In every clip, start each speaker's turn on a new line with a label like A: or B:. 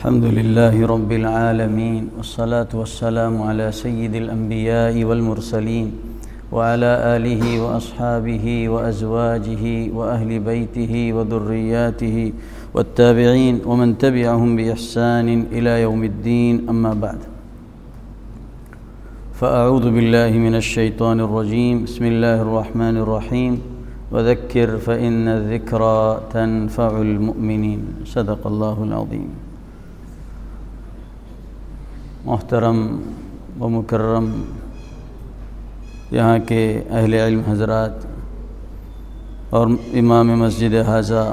A: الحمد لله رب العالمين والصلاة والسلام على سيد الأنبياء والمرسلين وعلى آله وأصحابه وأزواجه وأهل بيته وذرياته والتابعين ومن تبعهم بإحسان إلى يوم الدين أما بعد فأعوذ بالله من الشيطان الرجيم بسم الله الرحمن الرحيم وذكر فإن الذكرى تنفع المؤمنين صدق الله العظيم۔ محترم و مکرم یہاں کے اہل علم حضرات اور امام مسجد حاضہ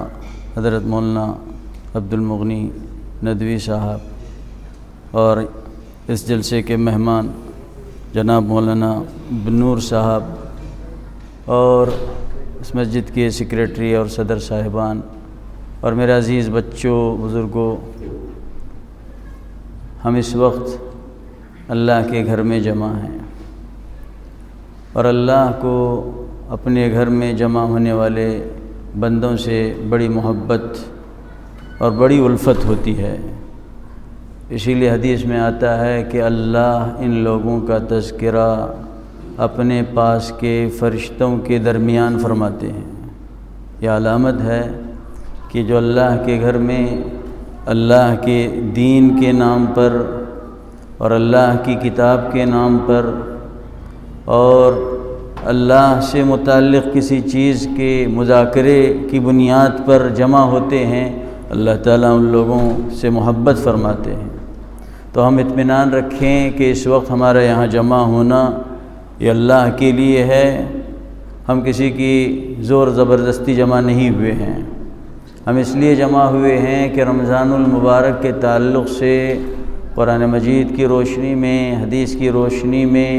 A: حضرت مولانا عبد المغنی ندوی صاحب اور اس جلسے کے مہمان جناب مولانا بن نور صاحب اور اس مسجد کے سیکریٹری اور صدر صاحبان اور میرے عزیز بچوں بزرگوں، ہم اس وقت اللہ کے گھر میں جمع ہیں اور اللہ کو اپنے گھر میں جمع ہونے والے بندوں سے بڑی محبت اور بڑی الفت ہوتی ہے۔ اسی لیے حدیث میں آتا ہے کہ اللہ ان لوگوں کا تذکرہ اپنے پاس کے فرشتوں کے درمیان فرماتے ہیں۔ یہ علامت ہے کہ جو اللہ کے گھر میں اللہ کے دین کے نام پر اور اللہ کی کتاب کے نام پر اور اللہ سے متعلق کسی چیز کے مذاکرے کی بنیاد پر جمع ہوتے ہیں، اللہ تعالیٰ ان لوگوں سے محبت فرماتے ہیں۔ تو ہم اطمینان رکھیں کہ اس وقت ہمارا یہاں جمع ہونا یہ اللہ کے لیے ہے، ہم کسی کی زور زبردستی جمع نہیں ہوئے ہیں۔ ہم اس لیے جمع ہوئے ہیں کہ رمضان المبارک کے تعلق سے قرآن مجید کی روشنی میں، حدیث کی روشنی میں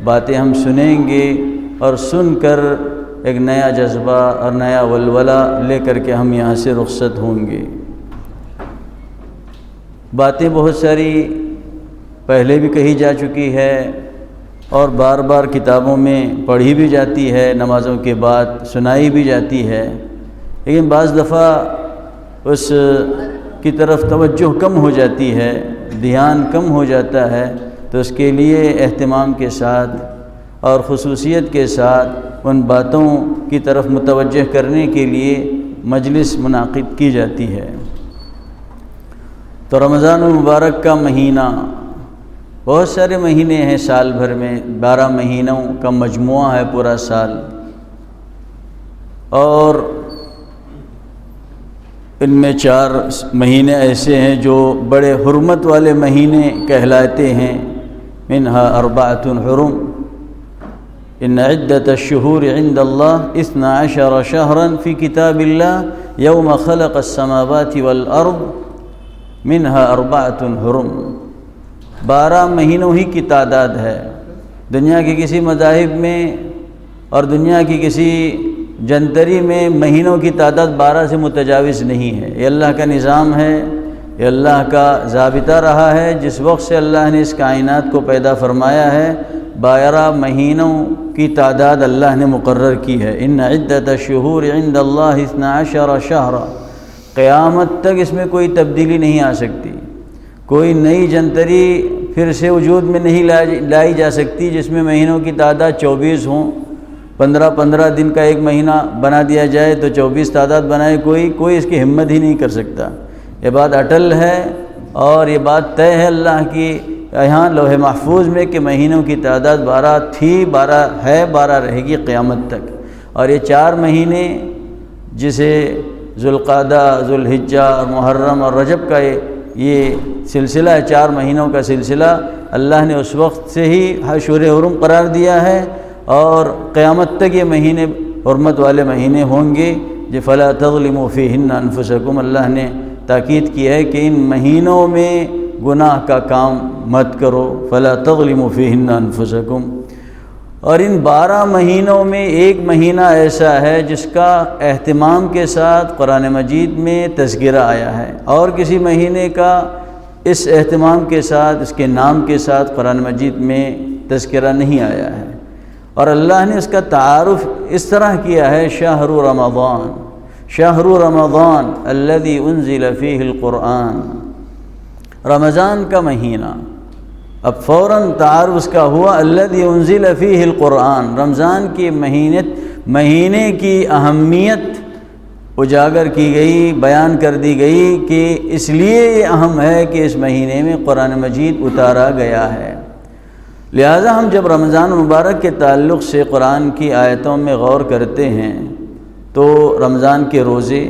A: باتیں ہم سنیں گے اور سن کر ایک نیا جذبہ اور نیا ولولہ لے کر کے ہم یہاں سے رخصت ہوں گے۔ باتیں بہت ساری پہلے بھی کہی جا چکی ہے اور بار بار کتابوں میں پڑھی بھی جاتی ہے، نمازوں کے بعد سنائی بھی جاتی ہے، لیکن بعض دفعہ اس کی طرف توجہ کم ہو جاتی ہے، دھیان کم ہو جاتا ہے، تو اس کے لیے اہتمام کے ساتھ اور خصوصیت کے ساتھ ان باتوں کی طرف متوجہ کرنے کے لیے مجلس منعقد کی جاتی ہے۔ تو رمضان المبارک کا مہینہ، بہت سارے مہینے ہیں سال بھر میں، 12 مہینوں کا مجموعہ ہے پورا سال، اور ان میں 4 مہینے ایسے ہیں جو بڑے حرمت والے مہینے کہلاتے ہیں۔ منہا 4 حرم، ان عدت الشہور عند اللہ 12 شہرا فی کتاب اللہ یوم خلق السماوات والارض منہا 4 حرم۔ 12 مہینوں ہی کی تعداد ہے۔ دنیا کے کسی مذاہب میں اور دنیا کی کسی جنتری میں مہینوں کی تعداد 12 سے متجاوز نہیں ہے۔ یہ اللہ کا نظام ہے، یہ اللہ کا ضابطہ رہا ہے۔ جس وقت سے اللہ نے اس کائنات کو پیدا فرمایا ہے، 12 مہینوں کی تعداد اللہ نے مقرر کی ہے۔ ان عدت الشہور عند اللہ 12 شہرا، قیامت تک اس میں کوئی تبدیلی نہیں آ سکتی، کوئی نئی جنتری پھر سے وجود میں نہیں لائی جا سکتی جس میں مہینوں کی تعداد 24 ہوں۔ 15 دن کا ایک مہینہ بنا دیا جائے تو 24 تعداد بنائے، کوئی اس کی ہمت ہی نہیں کر سکتا۔ یہ بات اٹل ہے اور یہ بات طے ہے اللہ کی یہاں لوح محفوظ میں کہ مہینوں کی تعداد 12 تھی، 12 ہے، 12 رہے گی قیامت تک۔ اور یہ 4 مہینے جسے ذوالقعدہ، ذوالحجہ اور محرم اور رجب کا یہ سلسلہ ہے، 4 مہینوں کا سلسلہ، اللہ نے اس وقت سے ہی اشہر حرم قرار دیا ہے اور قیامت تک یہ مہینے حرمت والے مہینے ہوں گے۔ فلا تظلموا فیہن انفسکم، اللہ نے تاکید کی ہے کہ ان مہینوں میں گناہ کا کام مت کرو، فلا تظلموا فیہن انفسکم۔ اور ان 12 مہینوں میں ایک مہینہ ایسا ہے جس کا اہتمام کے ساتھ قرآن مجید میں تذکرہ آیا ہے، اور کسی مہینے کا اس اہتمام کے ساتھ، اس کے نام کے ساتھ قرآن مجید میں تذکرہ نہیں آیا ہے۔ اور اللہ نے اس کا تعارف اس طرح کیا ہے، شہر رمضان الذی انزل فیہ القرآن، رمضان کا مہینہ، اب فوراً تعارف اس کا ہوا الذی انزل فیہ القرآن، رمضان کے مہینے کی اہمیت اجاگر کی گئی، بیان کر دی گئی کہ اس لیے یہ اہم ہے کہ اس مہینے میں قرآن مجید اتارا گیا ہے۔ لہٰذا ہم جب رمضان مبارک کے تعلق سے قرآن کی آیتوں میں غور کرتے ہیں تو رمضان کے روزے،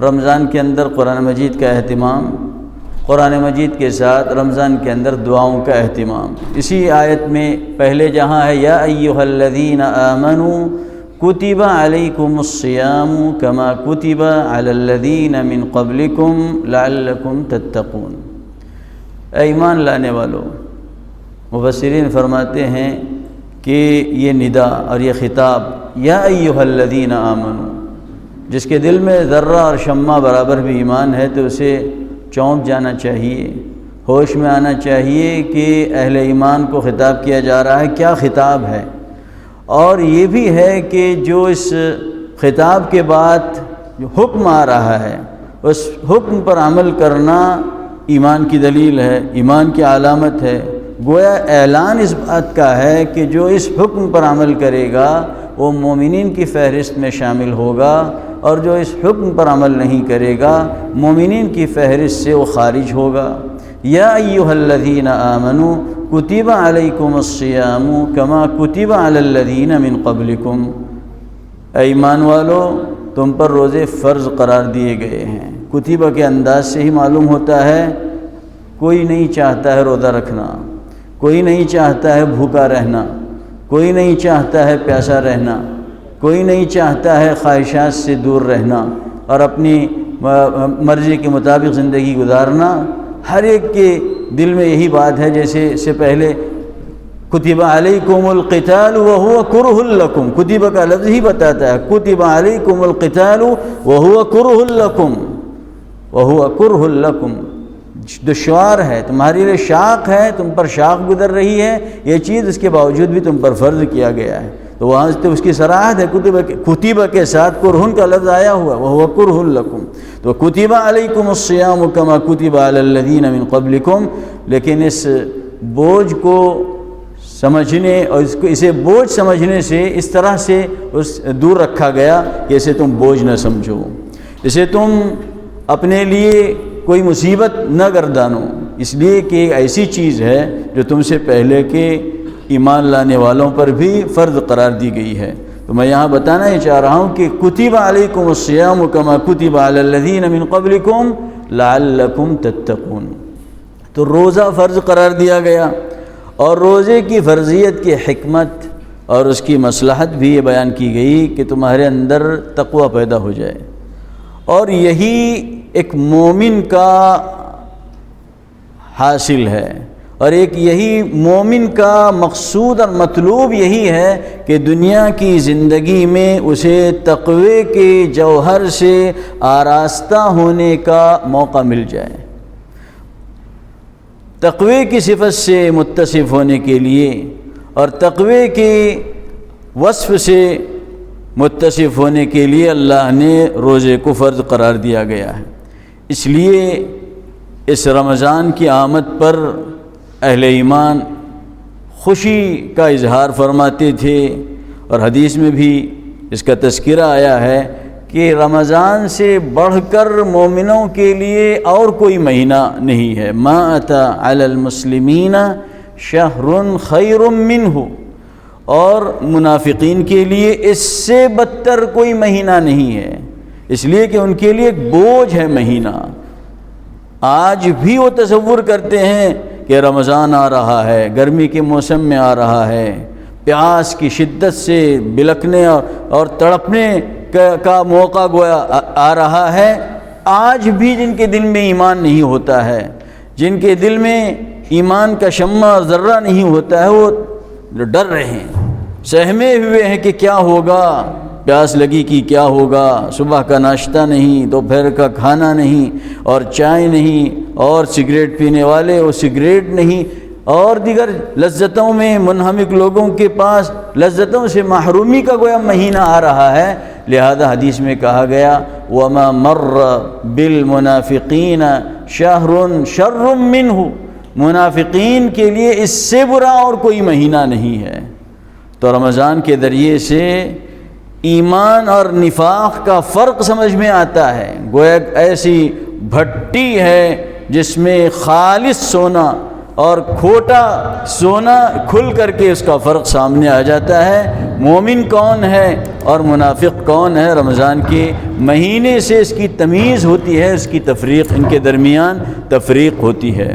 A: رمضان کے اندر قرآن مجید کا اہتمام، قرآن مجید کے ساتھ رمضان کے اندر دعاؤں کا اہتمام، اسی آیت میں پہلے جہاں ہے یا ایھا الذین آمنوا کتب علیکم الصیام کما کتب علی الذین من قبلکم لعلکم تتقون، اے ایمان لانے والو۔ مفسرین فرماتے ہیں کہ یہ ندا اور یہ خطاب یا ایھا الذین آمنوا، جس کے دل میں ذرہ اور شمع برابر بھی ایمان ہے تو اسے چونک جانا چاہیے، ہوش میں آنا چاہیے کہ اہل ایمان کو خطاب کیا جا رہا ہے، کیا خطاب ہے، اور یہ بھی ہے کہ جو اس خطاب کے بعد جو حکم آ رہا ہے اس حکم پر عمل کرنا ایمان کی دلیل ہے، ایمان کی علامت ہے، گویا اعلان اس بات کا ہے کہ جو اس حکم پر عمل کرے گا وہ مومنین کی فہرست میں شامل ہوگا، اور جو اس حکم پر عمل نہیں کرے گا مومنین کی فہرست سے وہ خارج ہوگا۔ یا ایھا الذین آمنوا کتب علیکم الصیام کما کتب علی الذین من قبلکم، اے ایمان والو تم پر روزے فرض قرار دیے گئے ہیں۔ کتبہ کے انداز سے ہی معلوم ہوتا ہے کوئی نہیں چاہتا ہے روزہ رکھنا، کوئی نہیں چاہتا ہے بھوکا رہنا، کوئی نہیں چاہتا ہے پیاسا رہنا، کوئی نہیں چاہتا ہے خواہشات سے دور رہنا اور اپنی مرضی کے مطابق زندگی گزارنا۔ ہر ایک کے دل میں یہی بات ہے، جیسے اس سے پہلے کتب علیکم القتال وہو کرہ لکم، کتب کا لفظ ہی بتاتا ہے کتب علیکم القتال وہو کرہ لکم، وہو کرہ لکم، دشوار ہے تمہارے لیے، شاق ہے، تم پر شاق گزر رہی ہے یہ چیز، اس کے باوجود بھی تم پر فرض کیا گیا ہے۔ تو وہاں سے اس کی صراحت ہے، کتبہ کے ساتھ کرہن کا لفظ آیا ہوا وہو کرہ لکم، تو کتب علیکم الصیام کما کتب علی الذین من قبلکم، لیکن اس بوجھ کو سمجھنے اور اسے بوجھ سمجھنے سے اس طرح سے دور رکھا گیا کہ اسے تم بوجھ نہ سمجھو، اسے تم اپنے لیے کوئی مصیبت نہ گردانو، اس لیے کہ ایک ایسی چیز ہے جو تم سے پہلے کے ایمان لانے والوں پر بھی فرض قرار دی گئی ہے۔ تو میں یہاں بتانا ہی چاہ رہا ہوں کہ کتب علیکم الصیام کما کتب علی الذین من قبلکم لعلکم تتقون، تو روزہ فرض قرار دیا گیا، اور روزے کی فرضیت کی حکمت اور اس کی مصلحت بھی یہ بیان کی گئی کہ تمہارے اندر تقوی پیدا ہو جائے، اور یہی ایک مومن کا حاصل ہے، اور ایک یہی مومن کا مقصود اور مطلوب یہی ہے کہ دنیا کی زندگی میں اسے تقوی کے جوہر سے آراستہ ہونے کا موقع مل جائے، تقوی کی صفت سے متصف ہونے کے لیے اور تقوی کے وصف سے متصف ہونے کے لیے اللہ نے روزے کو فرض قرار دیا گیا ہے۔ اس لیے اس رمضان کی آمد پر اہل ایمان خوشی کا اظہار فرماتے تھے، اور حدیث میں بھی اس کا تذکرہ آیا ہے کہ رمضان سے بڑھ کر مومنوں کے لیے اور کوئی مہینہ نہیں ہے، ما اتی علی المسلمین شہر خیر منہ، اور منافقین کے لیے اس سے بدتر کوئی مہینہ نہیں ہے، اس لیے کہ ان کے لیے ایک بوجھ ہے مہینہ۔ آج بھی وہ تصور کرتے ہیں کہ رمضان آ رہا ہے، گرمی کے موسم میں آ رہا ہے، پیاس کی شدت سے بلکنے اور تڑپنے کا موقع گویا آ رہا ہے۔ آج بھی جن کے دل میں ایمان نہیں ہوتا ہے، جن کے دل میں ایمان کا شمع اور ذرہ نہیں ہوتا ہے، وہ ڈر رہے ہیں، سہمے ہوئے ہیں کہ کیا ہوگا، پیاس لگی کہ کیا ہوگا، صبح کا ناشتہ نہیں، دوپہر کا کھانا نہیں، اور چائے نہیں، اور سگریٹ پینے والے وہ سگریٹ نہیں، اور دیگر لذتوں میں منہمک لوگوں کے پاس لذتوں سے محرومی کا گویا مہینہ آ رہا ہے۔ لہذا حدیث میں کہا گیا وَمَا مَرَّ بِالْمُنَافِقِينَ شہر شر منہ، منافقین کے لیے اس سے برا اور کوئی مہینہ نہیں ہے۔ تو رمضان کے ذریعے سے ایمان اور نفاق کا فرق سمجھ میں آتا ہے۔ گویا ایسی بھٹی ہے جس میں خالص سونا اور کھوٹا سونا کھل کر کے اس کا فرق سامنے آ جاتا ہے۔ مومن کون ہے اور منافق کون ہے، رمضان کے مہینے سے اس کی تمیز ہوتی ہے، اس کی تفریق، ان کے درمیان تفریق ہوتی ہے۔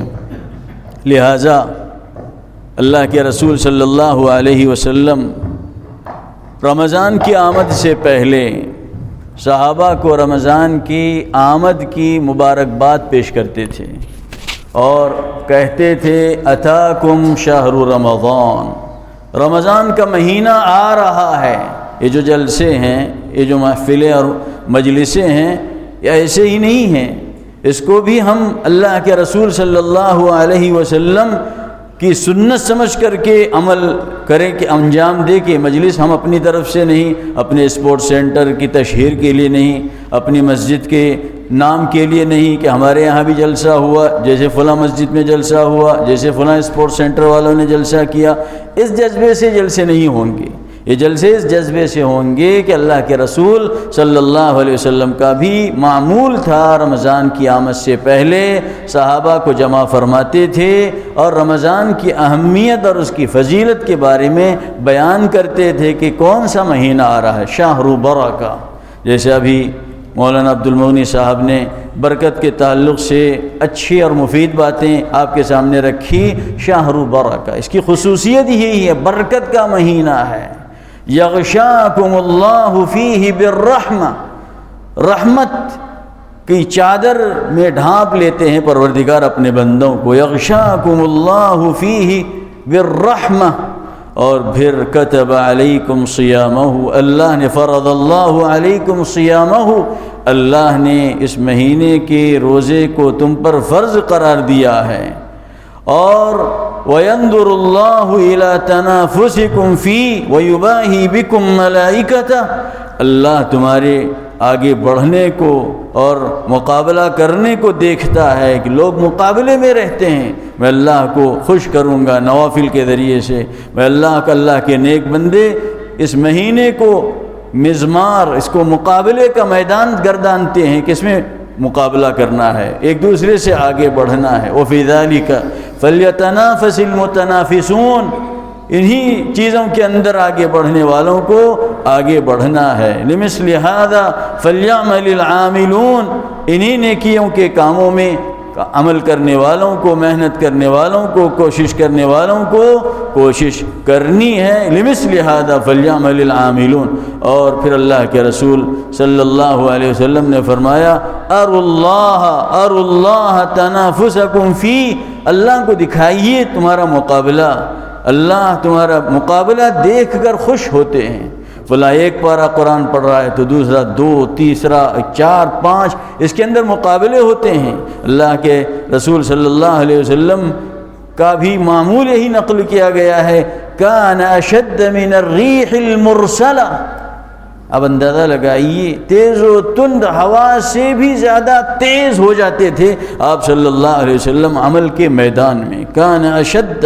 A: لہٰذا اللہ کے رسول صلی اللہ علیہ وسلم رمضان کی آمد سے پہلے صحابہ کو رمضان کی آمد کی مبارکباد پیش کرتے تھے اور کہتے تھے اتاکم شہر رمضان، رمضان کا مہینہ آ رہا ہے۔ یہ جو جلسے ہیں، یہ جو محفلیں اور مجلسیں ہیں، یہ ایسے ہی نہیں ہیں، اس کو بھی ہم اللہ کے رسول صلی اللہ علیہ وسلم کی سنت سمجھ کر کے عمل کریں کہ انجام دے کہ مجلس ہم اپنی طرف سے نہیں، اپنے اسپورٹ سینٹر کی تشہیر کے لیے نہیں، اپنی مسجد کے نام کے لیے نہیں کہ ہمارے یہاں بھی جلسہ ہوا، جیسے فلاں مسجد میں جلسہ ہوا، جیسے فلاں اسپورٹ سینٹر والوں نے جلسہ کیا، اس جذبے سے جلسے نہیں ہوں گے۔ یہ جلسے اس جذبے سے ہوں گے کہ اللہ کے رسول صلی اللہ علیہ وسلم کا بھی معمول تھا، رمضان کی آمد سے پہلے صحابہ کو جمع فرماتے تھے اور رمضان کی اہمیت اور اس کی فضیلت کے بارے میں بیان کرتے تھے کہ کون سا مہینہ آ رہا ہے، شہر برکہ۔ جیسے ابھی مولانا عبد المغنی صاحب نے برکت کے تعلق سے اچھی اور مفید باتیں آپ کے سامنے رکھی۔ شہر برکہ، اس کی خصوصیت یہی ہے، برکت کا مہینہ ہے۔ یغشاکم اللہ فیہ بالرحمہ، رحمت کی چادر میں ڈھانپ لیتے ہیں پروردگار اپنے بندوں کو۔ یغشاکم اللہ فیہ بالرحمہ، اور پھر کتب علیکم صیامہ، اللہ نے فرض اللہ علیکم صیامہ، اللہ نے اس مہینے کے روزے کو تم پر فرض قرار دیا ہے۔ اور وَيَنْظُرُ اللَّهُ إِلَىٰ تَنَافُسِكُمْ فِيهِ وَيُبَاهِي بِكُمْ مَلَائِكَتَهُ، اللہ تمہارے آگے بڑھنے کو اور مقابلہ کرنے کو دیکھتا ہے کہ لوگ مقابلے میں رہتے ہیں، میں اللہ کو خوش کروں گا نوافل کے ذریعے سے، میں اللہ کے نیک بندے اس مہینے کو مزمار، اس کو مقابلے کا میدان گردانتے ہیں کہ اس میں مقابلہ کرنا ہے، ایک دوسرے سے آگے بڑھنا ہے۔ وَفِي ذَلِكَ فَلْيَتَنَافَسِ الْمُتَنَافِسُونَ، انہی چیزوں کے اندر آگے بڑھنے والوں کو آگے بڑھنا ہے۔ لِمِثْلِ هَذَا فَلْيَعْمَلِ الْعَامِلُونَ، انہی نیکیوں کے کاموں میں عمل کرنے والوں کو، محنت کرنے والوں کو، کوشش کرنے والوں کو کوشش کرنی ہے۔ لِمِثْلِ هَذَا فَلْيَعْمَلِ الْعَامِلُونَ۔ اور پھر اللہ کے رسول صلی اللہ علیہ وسلم نے فرمایا اروا اللہ تنافسکم فی، اللہ کو دکھائیے تمہارا مقابلہ، اللہ تمہارا مقابلہ دیکھ کر خوش ہوتے ہیں۔ فلاں ایک پارہ قرآن پڑھ رہا ہے تو دوسرا 2، تیسرا 4، 5، اس کے اندر مقابلے ہوتے ہیں۔ اللہ کے رسول صلی اللہ علیہ وسلم کا بھی معمول یہی نقل کیا گیا ہے، کان اشد من الریح المرسلہ، اب اندازہ لگائیے تیز و تند ہوا سے بھی زیادہ تیز ہو جاتے تھے آپ صلی اللہ علیہ وسلم عمل کے میدان میں۔ کان اشد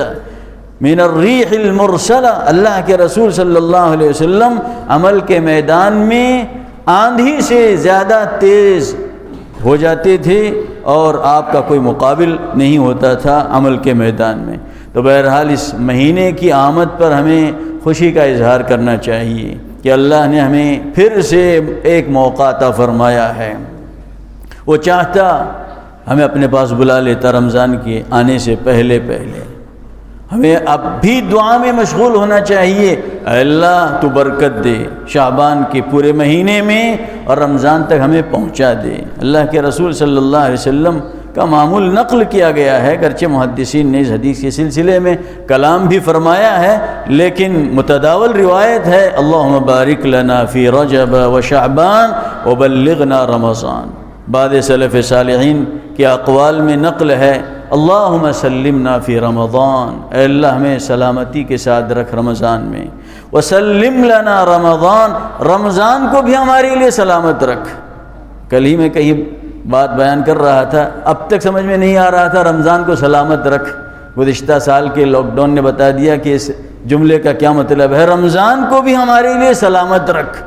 A: من الریح المرسلہ، اللہ کے رسول صلی اللہ علیہ وسلم عمل کے میدان میں آندھی سے زیادہ تیز ہو جاتے تھے اور آپ کا کوئی مقابل نہیں ہوتا تھا عمل کے میدان میں۔ تو بہرحال اس مہینے کی آمد پر ہمیں خوشی کا اظہار کرنا چاہیے کہ اللہ نے ہمیں پھر سے ایک موقع عطا فرمایا ہے۔ وہ چاہتا ہمیں اپنے پاس بلا لیتا رمضان کے آنے سے پہلے ہمیں اب بھی دعا میں مشغول ہونا چاہیے، اے اللہ تو برکت دے شعبان کے پورے مہینے میں اور رمضان تک ہمیں پہنچا دے۔ اللہ کے رسول صلی اللہ علیہ وسلم کا معمول نقل کیا گیا ہے، گرچہ محدثین نے اس حدیث کے سلسلے میں کلام بھی فرمایا ہے، لیکن متداول روایت ہے اللہم بارک لنا فی رجب و شعبان وبلغنا رمضان۔ بعد سلف صالحین کے اقوال میں نقل ہے اللہم سلمنا فی رمضان، اے اللہ ہمیں سلامتی کے ساتھ رکھ رمضان میں، وسلم لنا رمضان، رمضان کو بھی ہمارے لیے سلامت رکھ۔ کل ہی میں کہیں بات بیان کر رہا تھا، اب تک سمجھ میں نہیں آ رہا تھا رمضان کو سلامت رکھ، گزشتہ سال کے لاک ڈاؤن نے بتا دیا کہ اس جملے کا کیا مطلب ہے، رمضان کو بھی ہمارے لیے سلامت رکھ،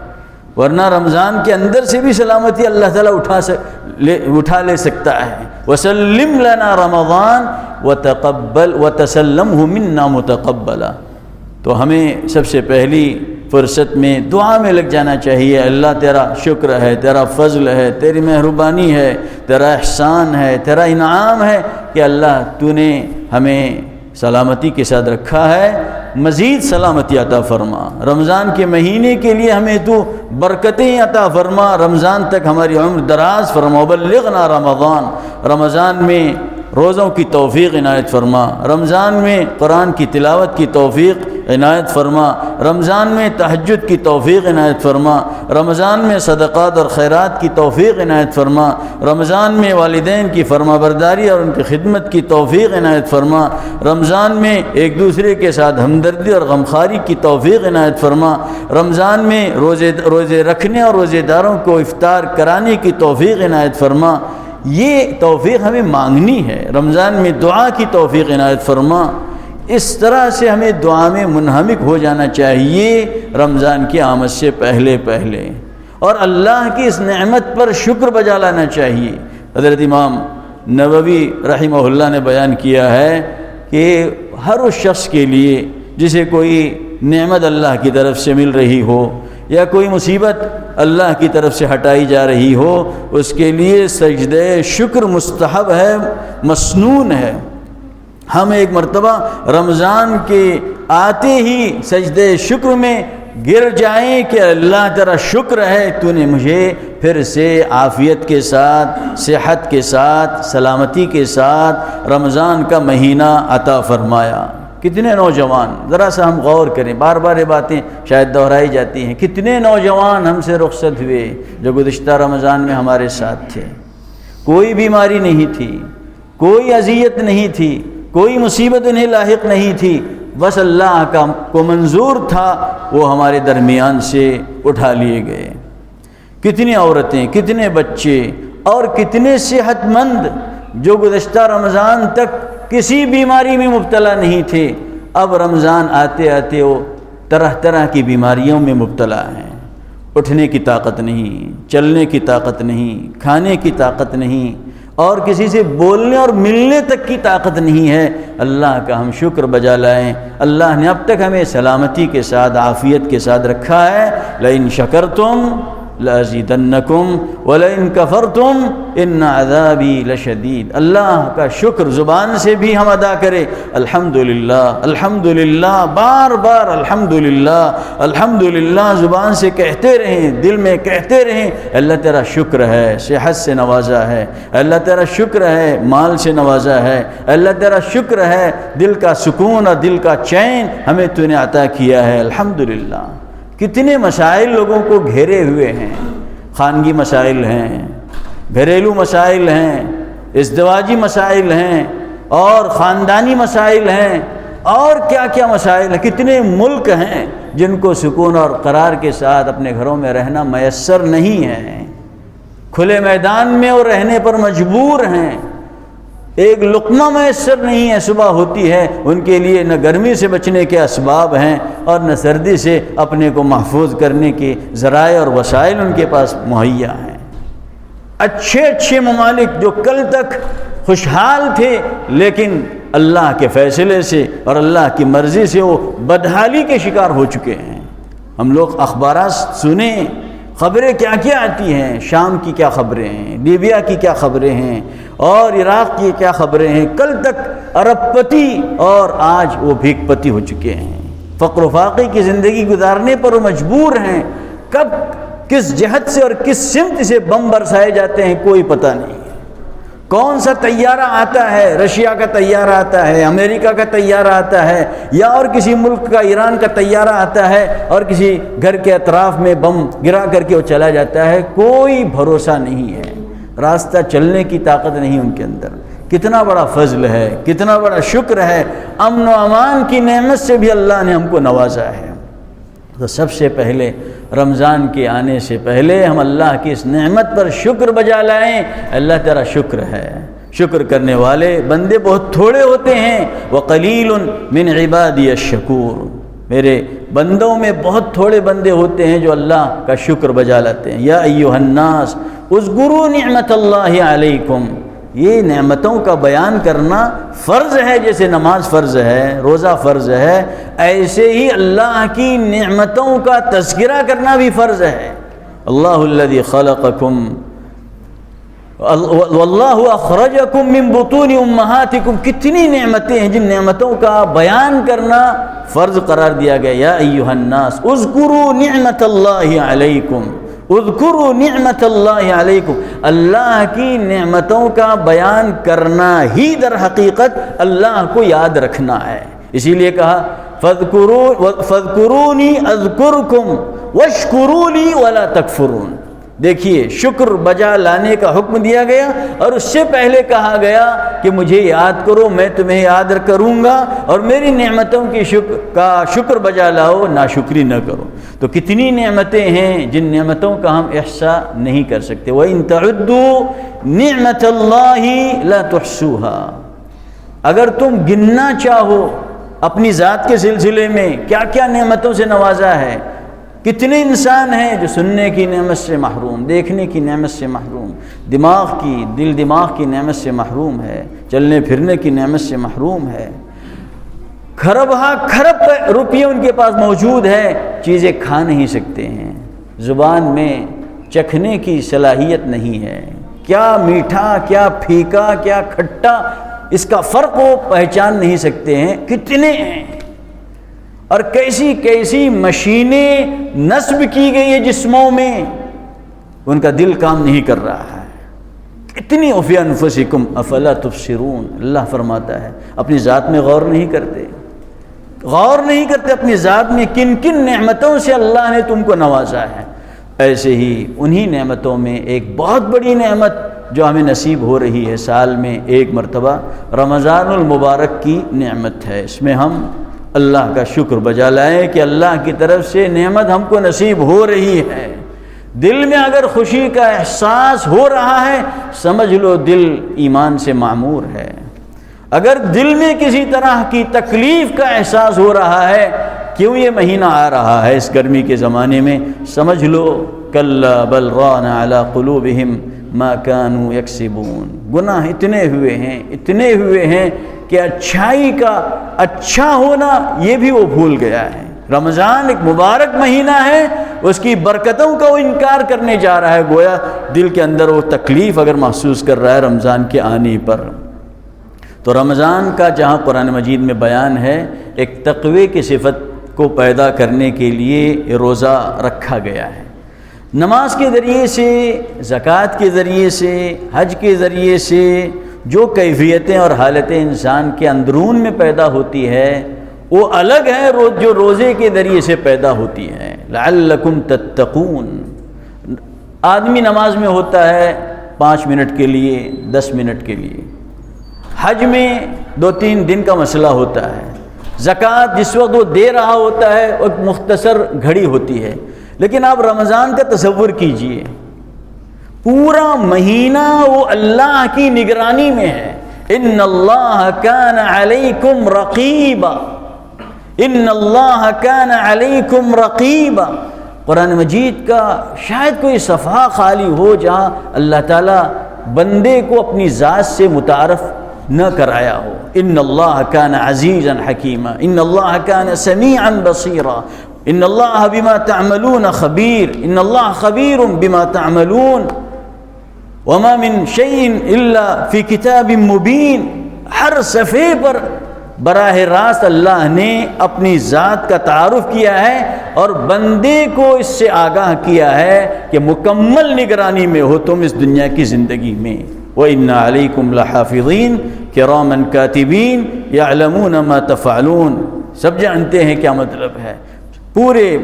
A: ورنہ رمضان کے اندر سے بھی سلامتی اللہ تعالیٰ اٹھا لے سکتا ہے۔ وَسَلِّمْ لَنَا رَمَضَانَ وَتَسَلَّمْهُ مِنَّا مُتَقَبَّلًا۔ تو ہمیں سب سے پہلی فرصت میں دعا میں لگ جانا چاہیے، اللہ تیرا شکر ہے، تیرا فضل ہے، تیری مہربانی ہے، تیرا احسان ہے، تیرا انعام ہے کہ اللہ تو نے ہمیں سلامتی کے ساتھ رکھا ہے، مزید سلامتی عطا فرما، رمضان کے مہینے کے لیے ہمیں تو برکتیں عطا فرما، رمضان تک ہماری عمر دراز فرما، بلغنا رمضان، رمضان میں روزوں کی توفیق عنایت فرما، رمضان میں قرآن کی تلاوت کی توفیق عنایت فرما، رمضان میں تہجد کی توفیق عنایت فرما، رمضان میں صدقات اور خیرات کی توفیق عنایت فرما، رمضان میں والدین کی فرما برداری اور ان کی خدمت کی توفیق عنایت فرما، رمضان میں ایک دوسرے کے ساتھ ہمدردی اور غمخواری کی توفیق عنایت فرما، رمضان میں روزے رکھنے اور روزے داروں کو افطار کرانے کی توفیق عنایت فرما۔ یہ توفیق ہمیں مانگنی ہے، رمضان میں دعا کی توفیق عنایت فرما۔ اس طرح سے ہمیں دعا میں منہمک ہو جانا چاہیے رمضان کی آمد سے پہلے اور اللہ کی اس نعمت پر شکر بجا لانا چاہیے۔ حضرت امام نووی رحمہ اللہ نے بیان کیا ہے کہ ہر اس شخص کے لیے جسے کوئی نعمت اللہ کی طرف سے مل رہی ہو یا کوئی مصیبت اللہ کی طرف سے ہٹائی جا رہی ہو، اس کے لیے سجدہ شکر مستحب ہے، مسنون ہے۔ ہم ایک مرتبہ رمضان کے آتے ہی سجدہ شکر میں گر جائیں کہ اللہ تیرا شکر ہے تو نے مجھے پھر سے عافیت کے ساتھ، صحت کے ساتھ، سلامتی کے ساتھ رمضان کا مہینہ عطا فرمایا۔ کتنے نوجوان، ذرا سا ہم غور کریں، بار بار یہ باتیں شاید دہرائی جاتی ہیں، کتنے نوجوان ہم سے رخصت ہوئے جو گزشتہ رمضان میں ہمارے ساتھ تھے، کوئی بیماری نہیں تھی، کوئی اذیت نہیں تھی، کوئی مصیبت انہیں لاحق نہیں تھی، بس اللہ کا کو منظور تھا وہ ہمارے درمیان سے اٹھا لیے گئے۔ کتنی عورتیں، کتنے بچے اور کتنے صحت مند جو گزشتہ رمضان تک کسی بیماری میں مبتلا نہیں تھے، اب رمضان آتے آتے وہ طرح طرح کی بیماریوں میں مبتلا ہیں، اٹھنے کی طاقت نہیں، چلنے کی طاقت نہیں، کھانے کی طاقت نہیں، اور کسی سے بولنے اور ملنے تک کی طاقت نہیں ہے۔ اللہ کا ہم شکر بجا لائیں، اللہ نے اب تک ہمیں سلامتی کے ساتھ، عافیت کے ساتھ رکھا ہے۔ لئن شکرتم لازیدنکم ولئن کفرتم ان عذابی لشدید۔ اللہ کا شکر زبان سے بھی ہم ادا کریں، الحمدللہ الحمدللہ، بار بار الحمدللہ الحمدللہ زبان سے کہتے رہیں، دل میں کہتے رہیں، اللہ تیرا شکر ہے، صحت سے نوازا ہے، اللہ تیرا شکر ہے، مال سے نوازا ہے، اللہ تیرا شکر ہے، دل کا سکون اور دل کا چین ہمیں تو نے عطا کیا ہے، الحمدللہ۔ کتنے مسائل لوگوں کو گھیرے ہوئے ہیں، خانگی مسائل ہیں، گھریلو مسائل ہیں، ازدواجی مسائل ہیں، اور خاندانی مسائل ہیں، اور کیا کیا مسائل ہیں۔ کتنے ملک ہیں جن کو سکون اور قرار کے ساتھ اپنے گھروں میں رہنا میسر نہیں ہے، کھلے میدان میں وہ رہنے پر مجبور ہیں، ایک لقمہ میسر نہیں ہے، صبح ہوتی ہے ان کے لیے نہ گرمی سے بچنے کے اسباب ہیں اور نہ سردی سے اپنے کو محفوظ کرنے کے ذرائع اور وسائل ان کے پاس مہیا ہیں۔ اچھے اچھے ممالک جو کل تک خوشحال تھے لیکن اللہ کے فیصلے سے اور اللہ کی مرضی سے وہ بدحالی کے شکار ہو چکے ہیں۔ ہم لوگ اخبارات سنیں، خبریں کیا کیا آتی ہیں، شام کی کیا خبریں ہیں، لیبیا کی کیا خبریں ہیں، اور عراق کی کیا خبریں ہیں۔ کل تک ارب پتی اور آج وہ بھیک پتی ہو چکے ہیں، فقر و فاقے کی زندگی گزارنے پر وہ مجبور ہیں۔ کب کس جہت سے اور کس سمت سے بم برسائے جاتے ہیں کوئی پتہ نہیں، کون سا طیارہ آتا ہے، رشیا کا طیارہ آتا ہے، امریکہ کا طیارہ آتا ہے، یا اور کسی ملک کا، ایران کا طیارہ آتا ہے اور کسی گھر کے اطراف میں بم گرا کر کے وہ چلا جاتا ہے، کوئی بھروسہ نہیں ہے، راستہ چلنے کی طاقت نہیں ان کے اندر۔ کتنا بڑا فضل ہے، کتنا بڑا شکر ہے، امن و امان کی نعمت سے بھی اللہ نے ہم کو نوازا ہے۔ تو سب سے پہلے رمضان کے آنے سے پہلے ہم اللہ کی اس نعمت پر شکر بجا لائیں۔ اللہ تیرا شکر ہے، شکر کرنے والے بندے بہت تھوڑے ہوتے ہیں۔ وَقَلِيلٌ مِّنْ عِبَادِيَ الشَّكُورُ، میرے بندوں میں بہت تھوڑے بندے ہوتے ہیں جو اللہ کا شکر بجا لاتے ہیں۔ یا ایھا الناس اذکروا نعمت اللہ علیکم، یہ نعمتوں کا بیان کرنا فرض ہے، جیسے نماز فرض ہے، روزہ فرض ہے، ایسے ہی اللہ کی نعمتوں کا تذکرہ کرنا بھی فرض ہے۔ اللہ الذی خلقکم واللہ اخرجکم من بطون امہاتکم، کتنی نعمتیں ہیں جن نعمتوں کا بیان کرنا فرض قرار دیا گیا۔ یا ایھا الناس اذکروا نعمت اللہ علیکم، اذکروا نعمت اللہ علیکم، اللہ کی نعمتوں کا بیان کرنا ہی در حقیقت اللہ کو یاد رکھنا ہے۔ اسی لیے کہا فاذکرونی اذکرکم واشکروا لی ولا تکفرون۔ دیکھیے شکر بجا لانے کا حکم دیا گیا، اور اس سے پہلے کہا گیا کہ مجھے یاد کرو، میں تمہیں یاد کروں گا، اور میری نعمتوں کی شکر بجا لاؤ، ناشکری نہ کرو۔ تو کتنی نعمتیں ہیں جن نعمتوں کا ہم احصاء نہیں کر سکتے۔ وَإِن تَعُدُّوا نِعْمَةَ اللَّهِ لَا تُحْصُوهَا، اگر تم گننا چاہو اپنی ذات کے سلسلے میں کیا کیا نعمتوں سے نوازا ہے، کتنے انسان ہیں جو سننے کی نعمت سے محروم، دیکھنے کی نعمت سے محروم، دل دماغ کی نعمت سے محروم ہے، چلنے پھرنے کی نعمت سے محروم ہے، کھرب روپیے ان کے پاس موجود ہے، چیزیں کھا نہیں سکتے ہیں، زبان میں چکھنے کی صلاحیت نہیں ہے، کیا میٹھا کیا پھیکا کیا کھٹا اس کا فرق وہ پہچان نہیں سکتے ہیں۔ کتنے ہیں، اور کیسی کیسی مشینیں نصب کی گئی ہیں جسموں میں، ان کا دل کام نہیں کر رہا ہے۔ اتنی فی انفسکم افلا تبصرون، اللہ فرماتا ہے اپنی ذات میں غور نہیں کرتے اپنی ذات میں کن کن نعمتوں سے اللہ نے تم کو نوازا ہے۔ ایسے ہی انہی نعمتوں میں ایک بہت بڑی نعمت جو ہمیں نصیب ہو رہی ہے سال میں ایک مرتبہ، رمضان المبارک کی نعمت ہے۔ اس میں ہم اللہ کا شکر بجا لائیں کہ اللہ کی طرف سے نعمت ہم کو نصیب ہو رہی ہے۔ دل میں اگر خوشی کا احساس ہو رہا ہے، سمجھ لو دل ایمان سے معمور ہے۔ اگر دل میں کسی طرح کی تکلیف کا احساس ہو رہا ہے، کیوں یہ مہینہ آ رہا ہے اس گرمی کے زمانے میں، سمجھ لو کلا بل ران علی قلوبہم ما كانوا یکسبون، گناہ اتنے ہوئے ہیں کہ اچھائی کا اچھا ہونا یہ بھی وہ بھول گیا ہے۔ رمضان ایک مبارک مہینہ ہے، اس کی برکتوں کا وہ انکار کرنے جا رہا ہے، گویا دل کے اندر وہ تکلیف اگر محسوس کر رہا ہے رمضان کے آنے پر۔ تو رمضان کا جہاں قرآن مجید میں بیان ہے، ایک تقوی کی صفت کو پیدا کرنے کے لیے روزہ رکھا گیا ہے۔ نماز کے ذریعے سے، زکوٰۃ کے ذریعے سے، حج کے ذریعے سے جو کیفیتیں اور حالتیں انسان کے اندرون میں پیدا ہوتی ہے وہ الگ ہے جو روزے کے ذریعے سے پیدا ہوتی ہے۔ لعلکم تتقون، آدمی نماز میں ہوتا ہے 5 منٹ کے لیے، 10 منٹ کے لیے، حج میں 2-3 دن کا مسئلہ ہوتا ہے، زکوٰۃ جس وقت وہ دے رہا ہوتا ہے ایک مختصر گھڑی ہوتی ہے، لیکن آپ رمضان کا تصور کیجئے، پورا مہینہ وہ اللہ کی نگرانی میں ہے۔ ان اللہ کان علیکم رقیبا، ان اللہ کان علیکم رقیبا۔ قرآن مجید کا شاید کوئی صفحہ خالی ہو جہاں اللہ تعالیٰ بندے کو اپنی ذات سے متعارف نہ کرایا ہو۔ ان اللہ کان عزیزا حکیما، ان اللہ کان سمیعا بصیرا، ان اللہ بما تعملون خبیر، ان اللہ خبیر بما تعملون، وما من شیء الا فی کتاب مبین۔ ہر صفحے پر براہ راست اللہ نے اپنی ذات کا تعارف کیا ہے اور بندے کو اس سے آگاہ کیا ہے کہ مکمل نگرانی میں ہو تم اس دنیا کی زندگی میں۔ وَإِنَّ عَلَيْكُمْ لَحَافِظِينَ كِرَامًا كَاتِبِينَ يَعْلَمُونَ مَا تَفْعَلُونَ۔ سب جانتے ہیں کیا مطلب ہے، پورے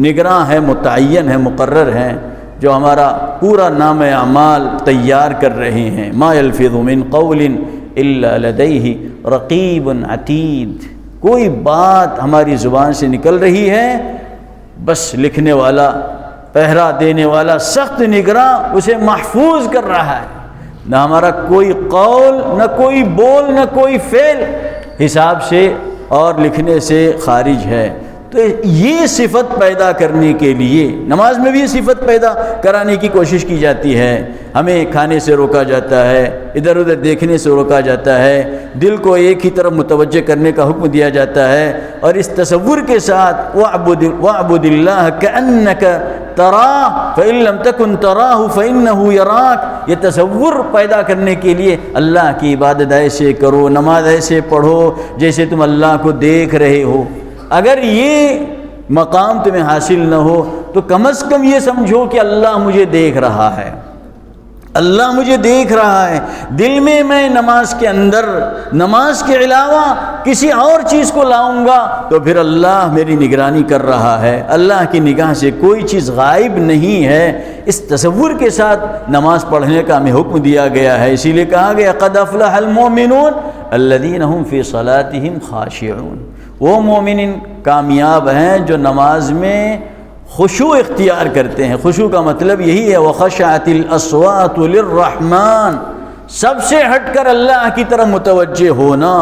A: نگراں ہے، متعین ہے، مقرر ہیں، جو ہمارا پورا نام اعمال تیار کر رہے ہیں۔ ما یلفظ من قول الا لدیہ رقیب عتید، کوئی بات ہماری زبان سے نکل رہی ہے بس لکھنے والا، پہرا دینے والا، سخت نگراں اسے محفوظ کر رہا ہے، نہ ہمارا کوئی قول، نہ کوئی بول، نہ کوئی فعل حساب سے اور لکھنے سے خارج ہے۔ تو یہ صفت پیدا کرنے کے لیے نماز میں بھی یہ صفت پیدا کرانے کی کوشش کی جاتی ہے۔ ہمیں کھانے سے روکا جاتا ہے، ادھر ادھر دیکھنے سے روکا جاتا ہے، دل کو ایک ہی طرف متوجہ کرنے کا حکم دیا جاتا ہے، اور اس تصور کے ساتھ وَاعْبُدِ اللَّهَ كَأَنَّكَ تَرَاهُ فَإِن لَّمْ تَكُن تَرَاهُ فَإِنَّهُ يَرَاكَ، یہ تصور پیدا کرنے کے لیے اللہ کی عبادت ایسے کرو، نماز ایسے پڑھو جیسے تم اللہ کو دیکھ رہے ہو۔ اگر یہ مقام تمہیں حاصل نہ ہو تو کم از کم یہ سمجھو کہ اللہ مجھے دیکھ رہا ہے، اللہ مجھے دیکھ رہا ہے۔ دل میں نماز کے اندر نماز کے علاوہ کسی اور چیز کو لاؤں گا تو پھر اللہ میری نگرانی کر رہا ہے، اللہ کی نگاہ سے کوئی چیز غائب نہیں ہے۔ اس تصور کے ساتھ نماز پڑھنے کا ہمیں حکم دیا گیا ہے، اسی لیے کہا گیا قد افلح المؤمنون الذین هم فی صلاتهم خاشعون، وہ مومنین کامیاب ہیں جو نماز میں خشوع اختیار کرتے ہیں۔ خشوع کا مطلب یہی ہے وَخَشَعَتِ الْأَصْوَاتُ لِلرَّحْمَنِ، سب سے ہٹ کر اللہ کی طرف متوجہ ہونا،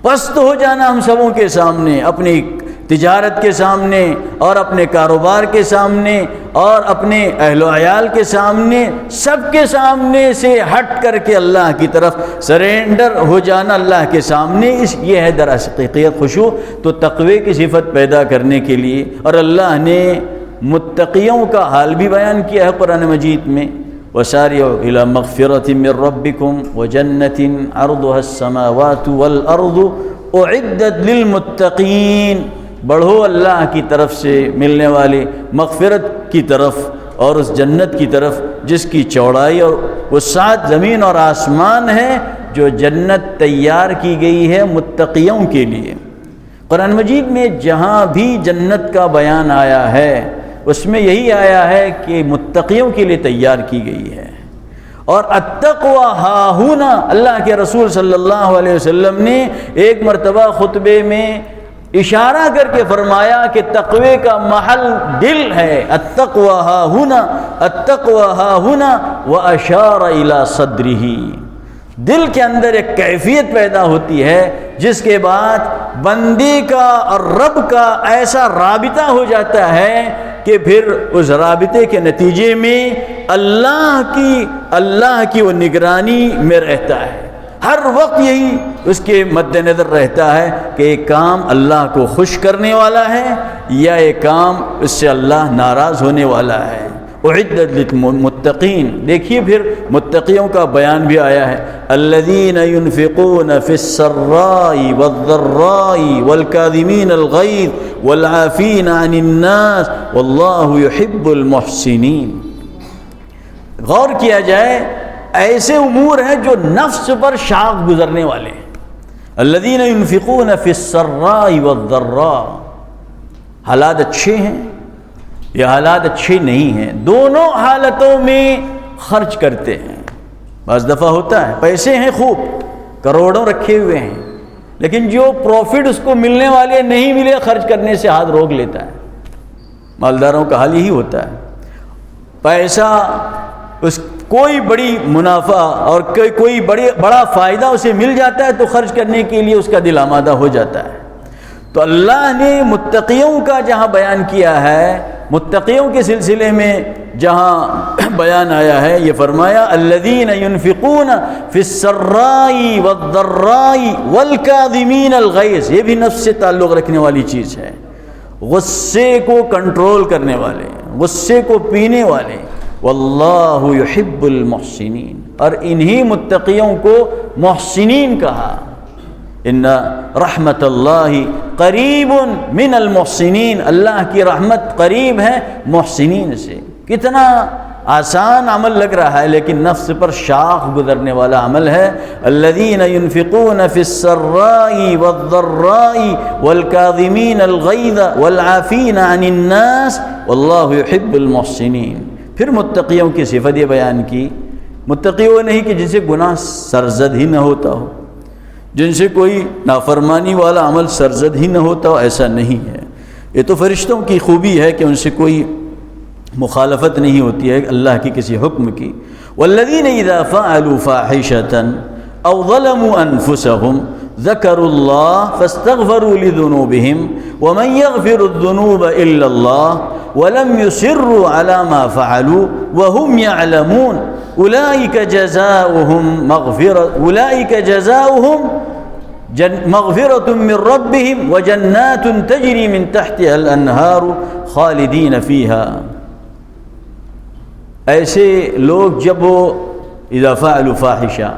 A: پست ہو جانا ہم سبوں کے سامنے، اپنی تجارت کے سامنے اور اپنے کاروبار کے سامنے اور اپنے اہل و عیال کے سامنے، سب کے سامنے سے ہٹ کر کے اللہ کی طرف سرینڈر ہو جانا اللہ کے سامنے، یہ ہے دراصل حقیقت خشوع۔ تو تقوی کی صفت پیدا کرنے کے لیے، اور اللہ نے متقیوں کا حال بھی بیان کیا ہے قرآن مجید میں، وَسَارِعُوا إِلَى مَغْفِرَةٍ مِّن رَّبِّكُمْ وَجَنَّةٍ عَرْضُهَا السَّمَاوَاتُ وَالْأَرْضُ أُعِدَّتْ لِلْمُتَّقِينَ، بڑھو اللہ کی طرف سے ملنے والی مغفرت کی طرف اور اس جنت کی طرف جس کی چوڑائی اور وسعت زمین اور آسمان ہے، جو جنت تیار کی گئی ہے متقیوں کے لیے۔ قرآن مجید میں جہاں بھی جنت کا بیان آیا ہے اس میں یہی آیا ہے کہ متقیوں کے لیے تیار کی گئی ہے۔ اور التقوی ہاہنا، اللہ کے رسول صلی اللہ علیہ وسلم نے ایک مرتبہ خطبے میں اشارہ کر کے فرمایا کہ تقوی کا محل دل ہے، التقوی ہاہنا، التقوی ہاہنا، واشار الی صدرہ، دل کے اندر ایک کیفیت پیدا ہوتی ہے جس کے بعد بندے کا اور رب کا ایسا رابطہ ہو جاتا ہے کہ پھر اس رابطے کے نتیجے میں اللہ کی وہ نگرانی میں رہتا ہے، ہر وقت یہی اس کے مد نظر رہتا ہے کہ ایک کام اللہ کو خوش کرنے والا ہے یا ایک کام اس سے اللہ ناراض ہونے والا ہے۔ اعدت للمتقین، دیکھیے پھر متقیوں کا بیان بھی آیا ہے، الذین ينفقون فی السراء والضراء والکاظمین الغیظ والعافین عن الناس واللہ یحب المحسنین۔ غور کیا جائے، ایسے امور ہیں جو نفس پر شاق گزرنے والے ہیں۔ الذین ينفقون فی السراء والضراء، حالات اچھے ہیں یا حالات اچھے نہیں ہیں، دونوں حالتوں میں خرچ کرتے ہیں۔ بعض دفعہ ہوتا ہے پیسے ہیں خوب، کروڑوں رکھے ہوئے ہیں، لیکن جو پروفٹ اس کو ملنے والے نہیں ملے خرچ کرنے سے ہاتھ روک لیتا ہے۔ مالداروں کا حال یہی ہوتا ہے، پیسہ کوئی بڑی منافع اور کوئی بڑا فائدہ اسے مل جاتا ہے تو خرچ کرنے کے لیے اس کا دل آمادہ ہو جاتا ہے۔ تو اللہ نے متقیوں کا جہاں بیان کیا ہے، متقیوں کے سلسلے میں جہاں بیان آیا ہے، یہ فرمایا الذین ينفقون فی السراء والضراء والکاظمین الغیظ، یہ بھی نفس سے تعلق رکھنے والی چیز ہے، غصے کو کنٹرول کرنے والے، غصے کو پینے والے، واللہ یحب المحسنین، اور انہی متقیوں کو محسنین کہا۔ ان رحمت اللہ قریب من المحسنین، اللہ کی رحمت قریب ہے محسنین سے۔ کتنا آسان عمل لگ رہا ہے لیکن نفس پر شاخ گزرنے والا عمل ہے۔ الذین ينفقون فی السراء والضراء والکاظمین الغیظ والعافین عن الناس واللہ یحب المحسنین۔ پھر متقیوں کی صفت یہ بیان کی، متقی وہ نہیں کہ جن سے گناہ سرزد ہی نہ ہوتا ہو، جن سے کوئی نافرمانی والا عمل سرزد ہی نہ ہوتا ہو، ایسا نہیں ہے، یہ تو فرشتوں کی خوبی ہے کہ ان سے کوئی مخالفت نہیں ہوتی ہے اللہ کی کسی حکم کی. والذین اذا فعلوا فاحشة او ظلموا انفسهم ذکروا اللہ فاستغفروا لذنوبهم ومن يغفر الذنوب الا اللہ ولم يصروا على ما فعلوا وهم يعلمون اولئک جزاؤهم مغفرة من ربهم وجنات تجری من تحتها الانہار خالدین فیہا. ایسے لوگ جب وہ اذا فعلوا فاحشہ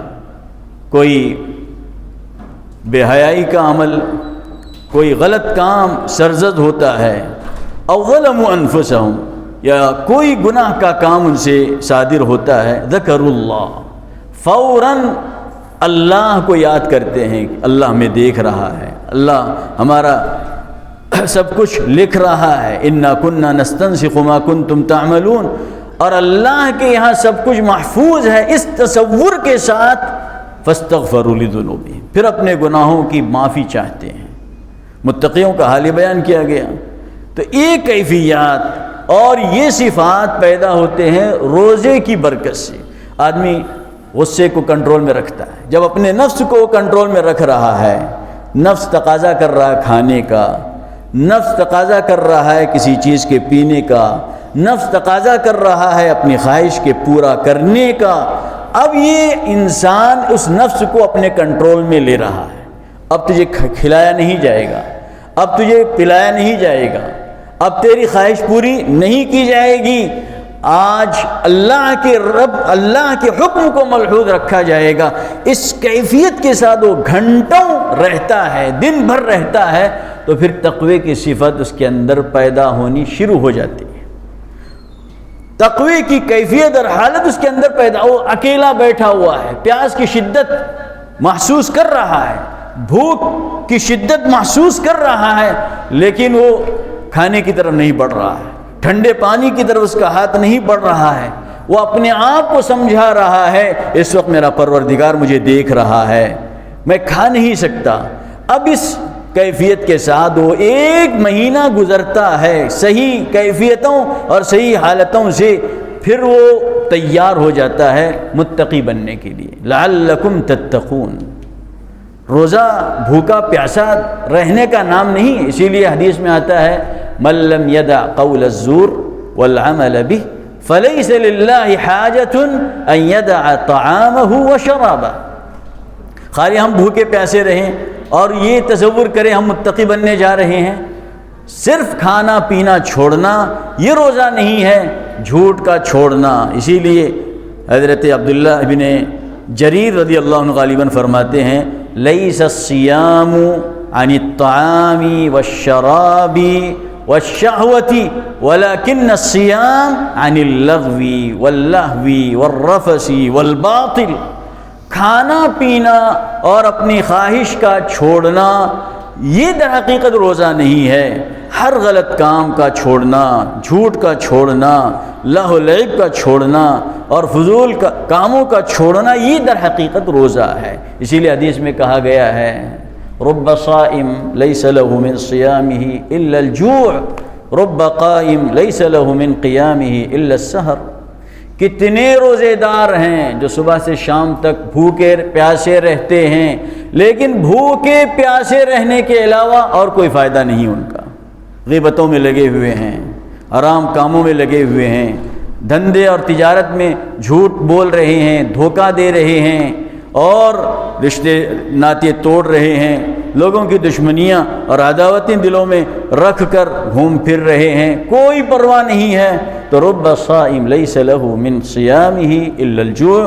A: کوئی بے حیائی کا عمل، کوئی غلط کام سرزد ہوتا ہے، او ظلموا انفسهم یا کوئی گناہ کا کام ان سے صادر ہوتا ہے، ذکروا اللہ، فوراً اللہ کو یاد کرتے ہیں کہ اللہ ہمیں دیکھ رہا ہے، اللہ ہمارا سب کچھ لکھ رہا ہے، انا کننا نستنسخ ما کنتم تعملون، اور اللہ کے یہاں سب کچھ محفوظ ہے. اس تصور کے ساتھ فاستغفروا لذنوبہم، پھر اپنے گناہوں کی معافی چاہتے ہیں. متقیوں کا حال بیان کیا گیا. تو یہ کیفیات اور یہ صفات پیدا ہوتے ہیں روزے کی برکت سے. آدمی غصے کو کنٹرول میں رکھتا ہے، جب اپنے نفس کو کنٹرول میں رکھ رہا ہے، نفس تقاضا کر رہا ہے کھانے کا، نفس تقاضا کر رہا ہے کسی چیز کے پینے کا، نفس تقاضا کر رہا ہے اپنی خواہش کے پورا کرنے کا، اب یہ انسان اس نفس کو اپنے کنٹرول میں لے رہا ہے. اب تجھے کھلایا نہیں جائے گا، اب تجھے پلایا نہیں جائے گا، اب تیری خواہش پوری نہیں کی جائے گی. آج اللہ کے حکم کو ملحوظ رکھا جائے گا. اس کیفیت کے ساتھ وہ گھنٹوں رہتا ہے، دن بھر رہتا ہے، تو پھر تقوی کی صفت اس کے اندر پیدا ہونی شروع ہو جاتی ہے. تقوی کی کیفیت اور حالت اس کے اندر پیدا ہو. اکیلا بیٹھا ہوا ہے، پیاس کی شدت محسوس کر رہا ہے، بھوک کی شدت محسوس کر رہا ہے، لیکن وہ کھانے کی طرف نہیں بڑھ رہا ہے، ٹھنڈے پانی کی طرف اس کا ہاتھ نہیں بڑھ رہا ہے. وہ اپنے آپ کو سمجھا رہا ہے اس وقت میرا پروردگار مجھے دیکھ رہا ہے، میں کھا نہیں سکتا. اب اس کیفیت کے ساتھ وہ 1 مہینہ گزرتا ہے صحیح کیفیتوں اور صحیح حالتوں سے، پھر وہ تیار ہو جاتا ہے متقی بننے کے لیے. لعلکم تتقون. روزہ بھوکا پیاسا رہنے کا نام نہیں. اسی لیے حدیث میں آتا ہے من لم يدع قول الزور والعمل به فليس لله حاجة ان يدع طعامه وشرابه. خالی ہم بھوکے پیاسے رہیں اور یہ تصور کریں ہم متقی بننے جا رہے ہیں، صرف کھانا پینا چھوڑنا یہ روزہ نہیں ہے، جھوٹ کا چھوڑنا. اسی لیے حضرت عبداللہ ابن جریر رضی اللہ عنہ غالباً فرماتے ہیں لیس الصیام عن الطعام والشراب والشہوة ولكن الصیام عن اللغو واللہو والرفث والباطل. کھانا پینا اور اپنی خواہش کا چھوڑنا یہ در حقیقت روزہ نہیں ہے. ہر غلط کام کا چھوڑنا، جھوٹ کا چھوڑنا، لہو لعب کا چھوڑنا اور فضول کاموں کا چھوڑنا یہ در حقیقت روزہ ہے. اسی لیے حدیث میں کہا گیا ہے رب صائم لیس له من صیامه الا الجوع رب قائم لیس له من قیامه الا السحر. کتنے روزے دار ہیں جو صبح سے شام تک بھوکے پیاسے رہتے ہیں، لیکن بھوکے پیاسے رہنے کے علاوہ اور کوئی فائدہ نہیں ان کا. غیبتوں میں لگے ہوئے ہیں، حرام کاموں میں لگے ہوئے ہیں، دھندے اور تجارت میں جھوٹ بول رہے ہیں، دھوکہ دے رہے ہیں اور رشتے ناطے توڑ رہے ہیں، لوگوں کی دشمنیاں اور عداوتیں دلوں میں رکھ کر گھوم پھر رہے ہیں، کوئی پرواہ نہیں ہے. تو رب صائم لیس له من صیامه الا الجوع.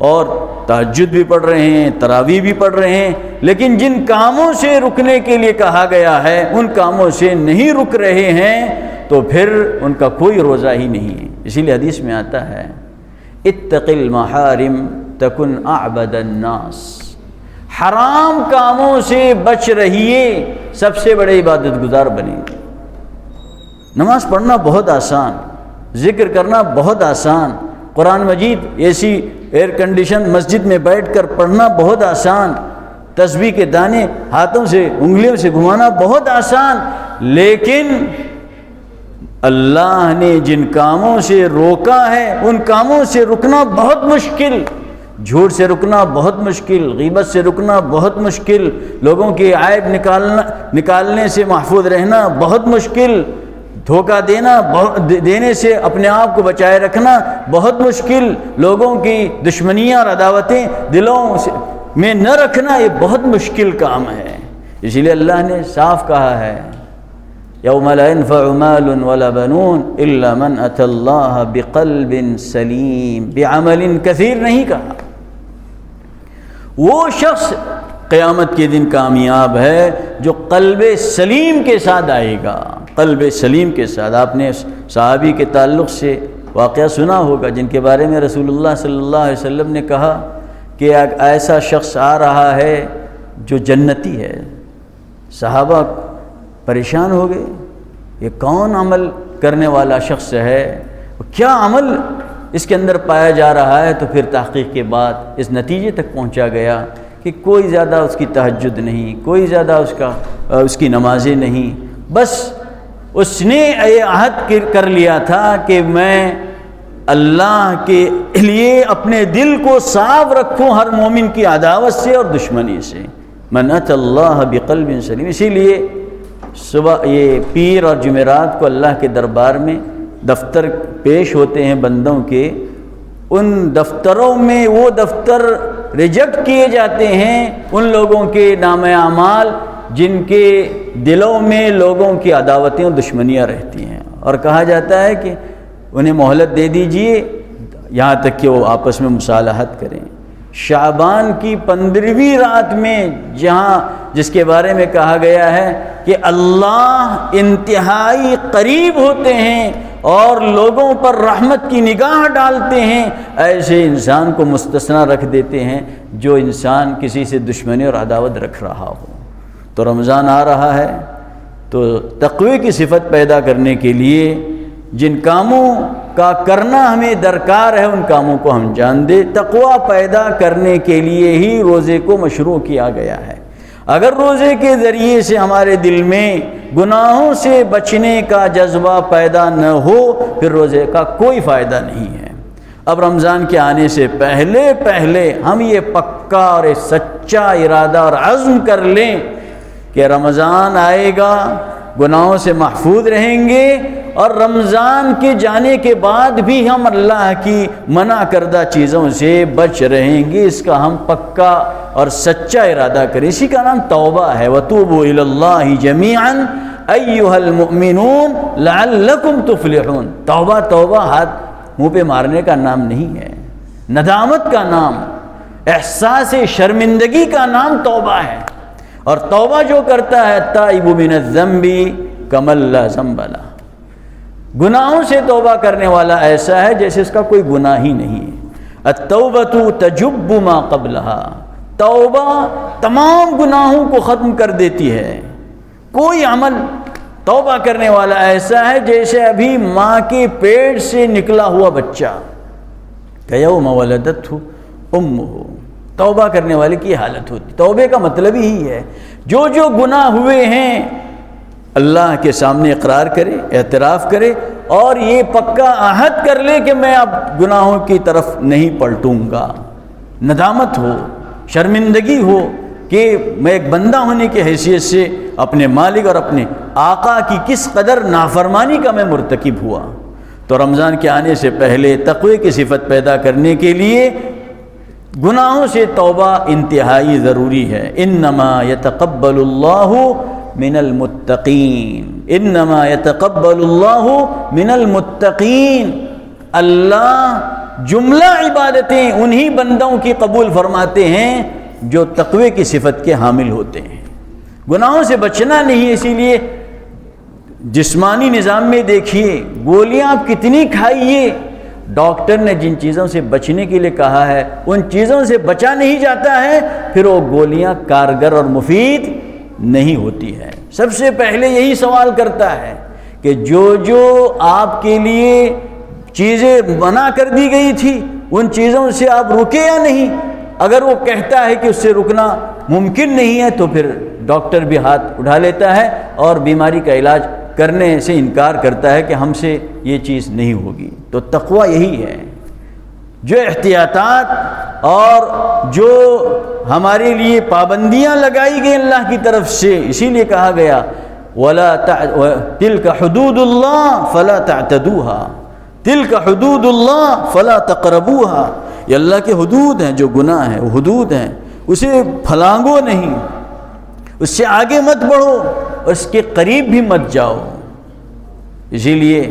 A: اور تہجد بھی پڑھ رہے ہیں، تراویح بھی پڑھ رہے ہیں، لیکن جن کاموں سے رکنے کے لیے کہا گیا ہے ان کاموں سے نہیں رک رہے ہیں تو پھر ان کا کوئی روزہ ہی نہیں ہے. اسی لیے حدیث میں آتا ہے اتق المحارم تکن اعبد الناس. حرام کاموں سے بچ رہیے، سب سے بڑے عبادت گزار بنیں. نماز پڑھنا بہت آسان، ذکر کرنا بہت آسان، قرآن مجید ایسی ایئر کنڈیشن مسجد میں بیٹھ کر پڑھنا بہت آسان، تسبیح کے دانے ہاتھوں سے انگلیوں سے گھمانا بہت آسان، لیکن اللہ نے جن کاموں سے روکا ہے ان کاموں سے رکنا بہت مشکل، جھوٹ سے رکنا بہت مشکل، غیبت سے رکنا بہت مشکل، لوگوں کے عیب نکالنے سے محفوظ رہنا بہت مشکل، دھوکہ دینے سے اپنے آپ کو بچائے رکھنا بہت مشکل، لوگوں کی دشمنیاں اور عداوتیں دلوں میں نہ رکھنا یہ بہت مشکل کام ہے۔ اسی لیے اللہ نے صاف کہا ہے یوم لا ينفع مال ولا بنون الا من اتى الله بقلب سلیم، بعمل کثیر نہیں کہا۔ وہ شخص قیامت کے دن کامیاب ہے جو قلب سلیم کے ساتھ آئے گا، قلب سلیم کے ساتھ۔ آپ نے صحابی کے تعلق سے واقعہ سنا ہوگا جن کے بارے میں رسول اللہ صلی اللہ علیہ وسلم نے کہا کہ ایک ایسا شخص آ رہا ہے جو جنتی ہے۔ صحابہ پریشان ہو گئے، یہ کون عمل کرنے والا شخص ہے، کیا عمل اس کے اندر پایا جا رہا ہے؟ تو پھر تحقیق کے بعد اس نتیجے تک پہنچا گیا کہ کوئی زیادہ اس کی تہجد نہیں، کوئی زیادہ اس کی نمازیں نہیں، بس اس نے یہ عہد کر لیا تھا کہ میں اللہ کے لیے اپنے دل کو صاف رکھوں ہر مومن کی عداوت سے اور دشمنی سے۔ من اتی اللہ بقلب سلیم۔ اسی لیے صبح یہ پیر اور جمعرات کو اللہ کے دربار میں دفتر پیش ہوتے ہیں بندوں کے، ان دفتروں میں وہ دفتر ریجیکٹ کیے جاتے ہیں ان لوگوں کے نام اعمال جن کے دلوں میں لوگوں کی عداوتیں اور دشمنیاں رہتی ہیں، اور کہا جاتا ہے کہ انہیں مہلت دے دیجئے یہاں تک کہ وہ آپس میں مصالحت کریں۔ شعبان کی 15ویں رات میں جس کے بارے میں کہا گیا ہے کہ اللہ انتہائی قریب ہوتے ہیں اور لوگوں پر رحمت کی نگاہ ڈالتے ہیں، ایسے انسان کو مستثنا رکھ دیتے ہیں جو انسان کسی سے دشمنی اور عداوت رکھ رہا ہو۔ تو رمضان آ رہا ہے تو تقوی کی صفت پیدا کرنے کے لیے جن کاموں کا کرنا ہمیں درکار ہے ان کاموں کو ہم جان دیں۔ تقوی پیدا کرنے کے لیے ہی روزے کو مشروع کیا گیا ہے۔ اگر روزے کے ذریعے سے ہمارے دل میں گناہوں سے بچنے کا جذبہ پیدا نہ ہو پھر روزے کا کوئی فائدہ نہیں ہے۔ اب رمضان کے آنے سے پہلے ہم یہ پکا اور سچا ارادہ اور عزم کر لیں کہ رمضان آئے گا، گناہوں سے محفوظ رہیں گے، اور رمضان کے جانے کے بعد بھی ہم اللہ کی منع کردہ چیزوں سے بچ رہیں گے۔ اس کا ہم پکا اور سچا ارادہ کریں۔ اسی کا نام توبہ ہے۔ وَتُوبُوا إِلَى اللَّهِ جَمِيعًا أَيُّهَا الْمُؤْمِنُونَ لَعَلَّكُمْ تُفْلِحُونَ۔ توبہ ہاتھ منہ پہ مارنے کا نام نہیں ہے، ندامت کا نام، احساس شرمندگی کا نام توبہ ہے۔ اور توبہ جو کرتا ہے تائب من الذنب کمن لا ذنب لہ، گناہوں سے توبہ کرنے والا ایسا ہے جیسے اس کا کوئی گناہ ہی نہیں ہے۔ التوبۃ تجب ما قبلہا، توبہ تمام گناہوں کو ختم کر دیتی ہے۔ کوئی عمل توبہ کرنے والا ایسا ہے جیسے ابھی ماں کے پیٹ سے نکلا ہوا بچہ، کیوم ولدتہ امہ، توبہ کرنے والے کی حالت ہوتی۔ توبے کا مطلب ہی ہے جو گناہ ہوئے ہیں اللہ کے سامنے اقرار کرے، اعتراف کرے، اور یہ پکا عہد کر لے کہ میں اب گناہوں کی طرف نہیں پلٹوں گا۔ ندامت ہو، شرمندگی ہو کہ میں ایک بندہ ہونے کی حیثیت سے اپنے مالک اور اپنے آقا کی کس قدر نافرمانی کا میں مرتکب ہوا۔ تو رمضان کے آنے سے پہلے تقوی کی صفت پیدا کرنے کے لیے گناہوں سے توبہ انتہائی ضروری ہے۔ انما یتقبل اللہ من المتقین، انما یتقبل اللہ من المتقین، اللہ جملہ عبادتیں انہی بندوں کی قبول فرماتے ہیں جو تقوی کی صفت کے حامل ہوتے ہیں۔ گناہوں سے بچنا نہیں، اسی لیے جسمانی نظام میں دیکھیے گولیاں آپ کتنی کھائیے، ڈاکٹر نے جن چیزوں سے بچنے کے لیے کہا ہے ان چیزوں سے بچا نہیں جاتا ہے، پھر وہ گولیاں کارگر اور مفید نہیں ہوتی ہے۔ سب سے پہلے یہی سوال کرتا ہے کہ جو آپ کے لیے چیزیں منع کر دی گئی تھی ان چیزوں سے آپ رکے یا نہیں۔ اگر وہ کہتا ہے کہ اس سے رکنا ممکن نہیں ہے تو پھر ڈاکٹر بھی ہاتھ اٹھا لیتا ہے اور بیماری کا علاج کرنے سے انکار کرتا ہے کہ ہم سے یہ چیز نہیں ہوگی۔ تو تقوی یہی ہے، جو احتیاطات اور جو ہمارے لیے پابندیاں لگائی گئی اللہ کی طرف سے، اسی لیے کہا گیا تلک حدود اللہ فلا تعتدوها، تلک حدود اللہ فلا تقربوها، یہ اللہ کے حدود ہیں، جو گناہ ہیں وہ حدود ہیں، اسے پھلانگو نہیں، اس سے آگے مت بڑھو اور اس کے قریب بھی مت جاؤ۔ اسی لیے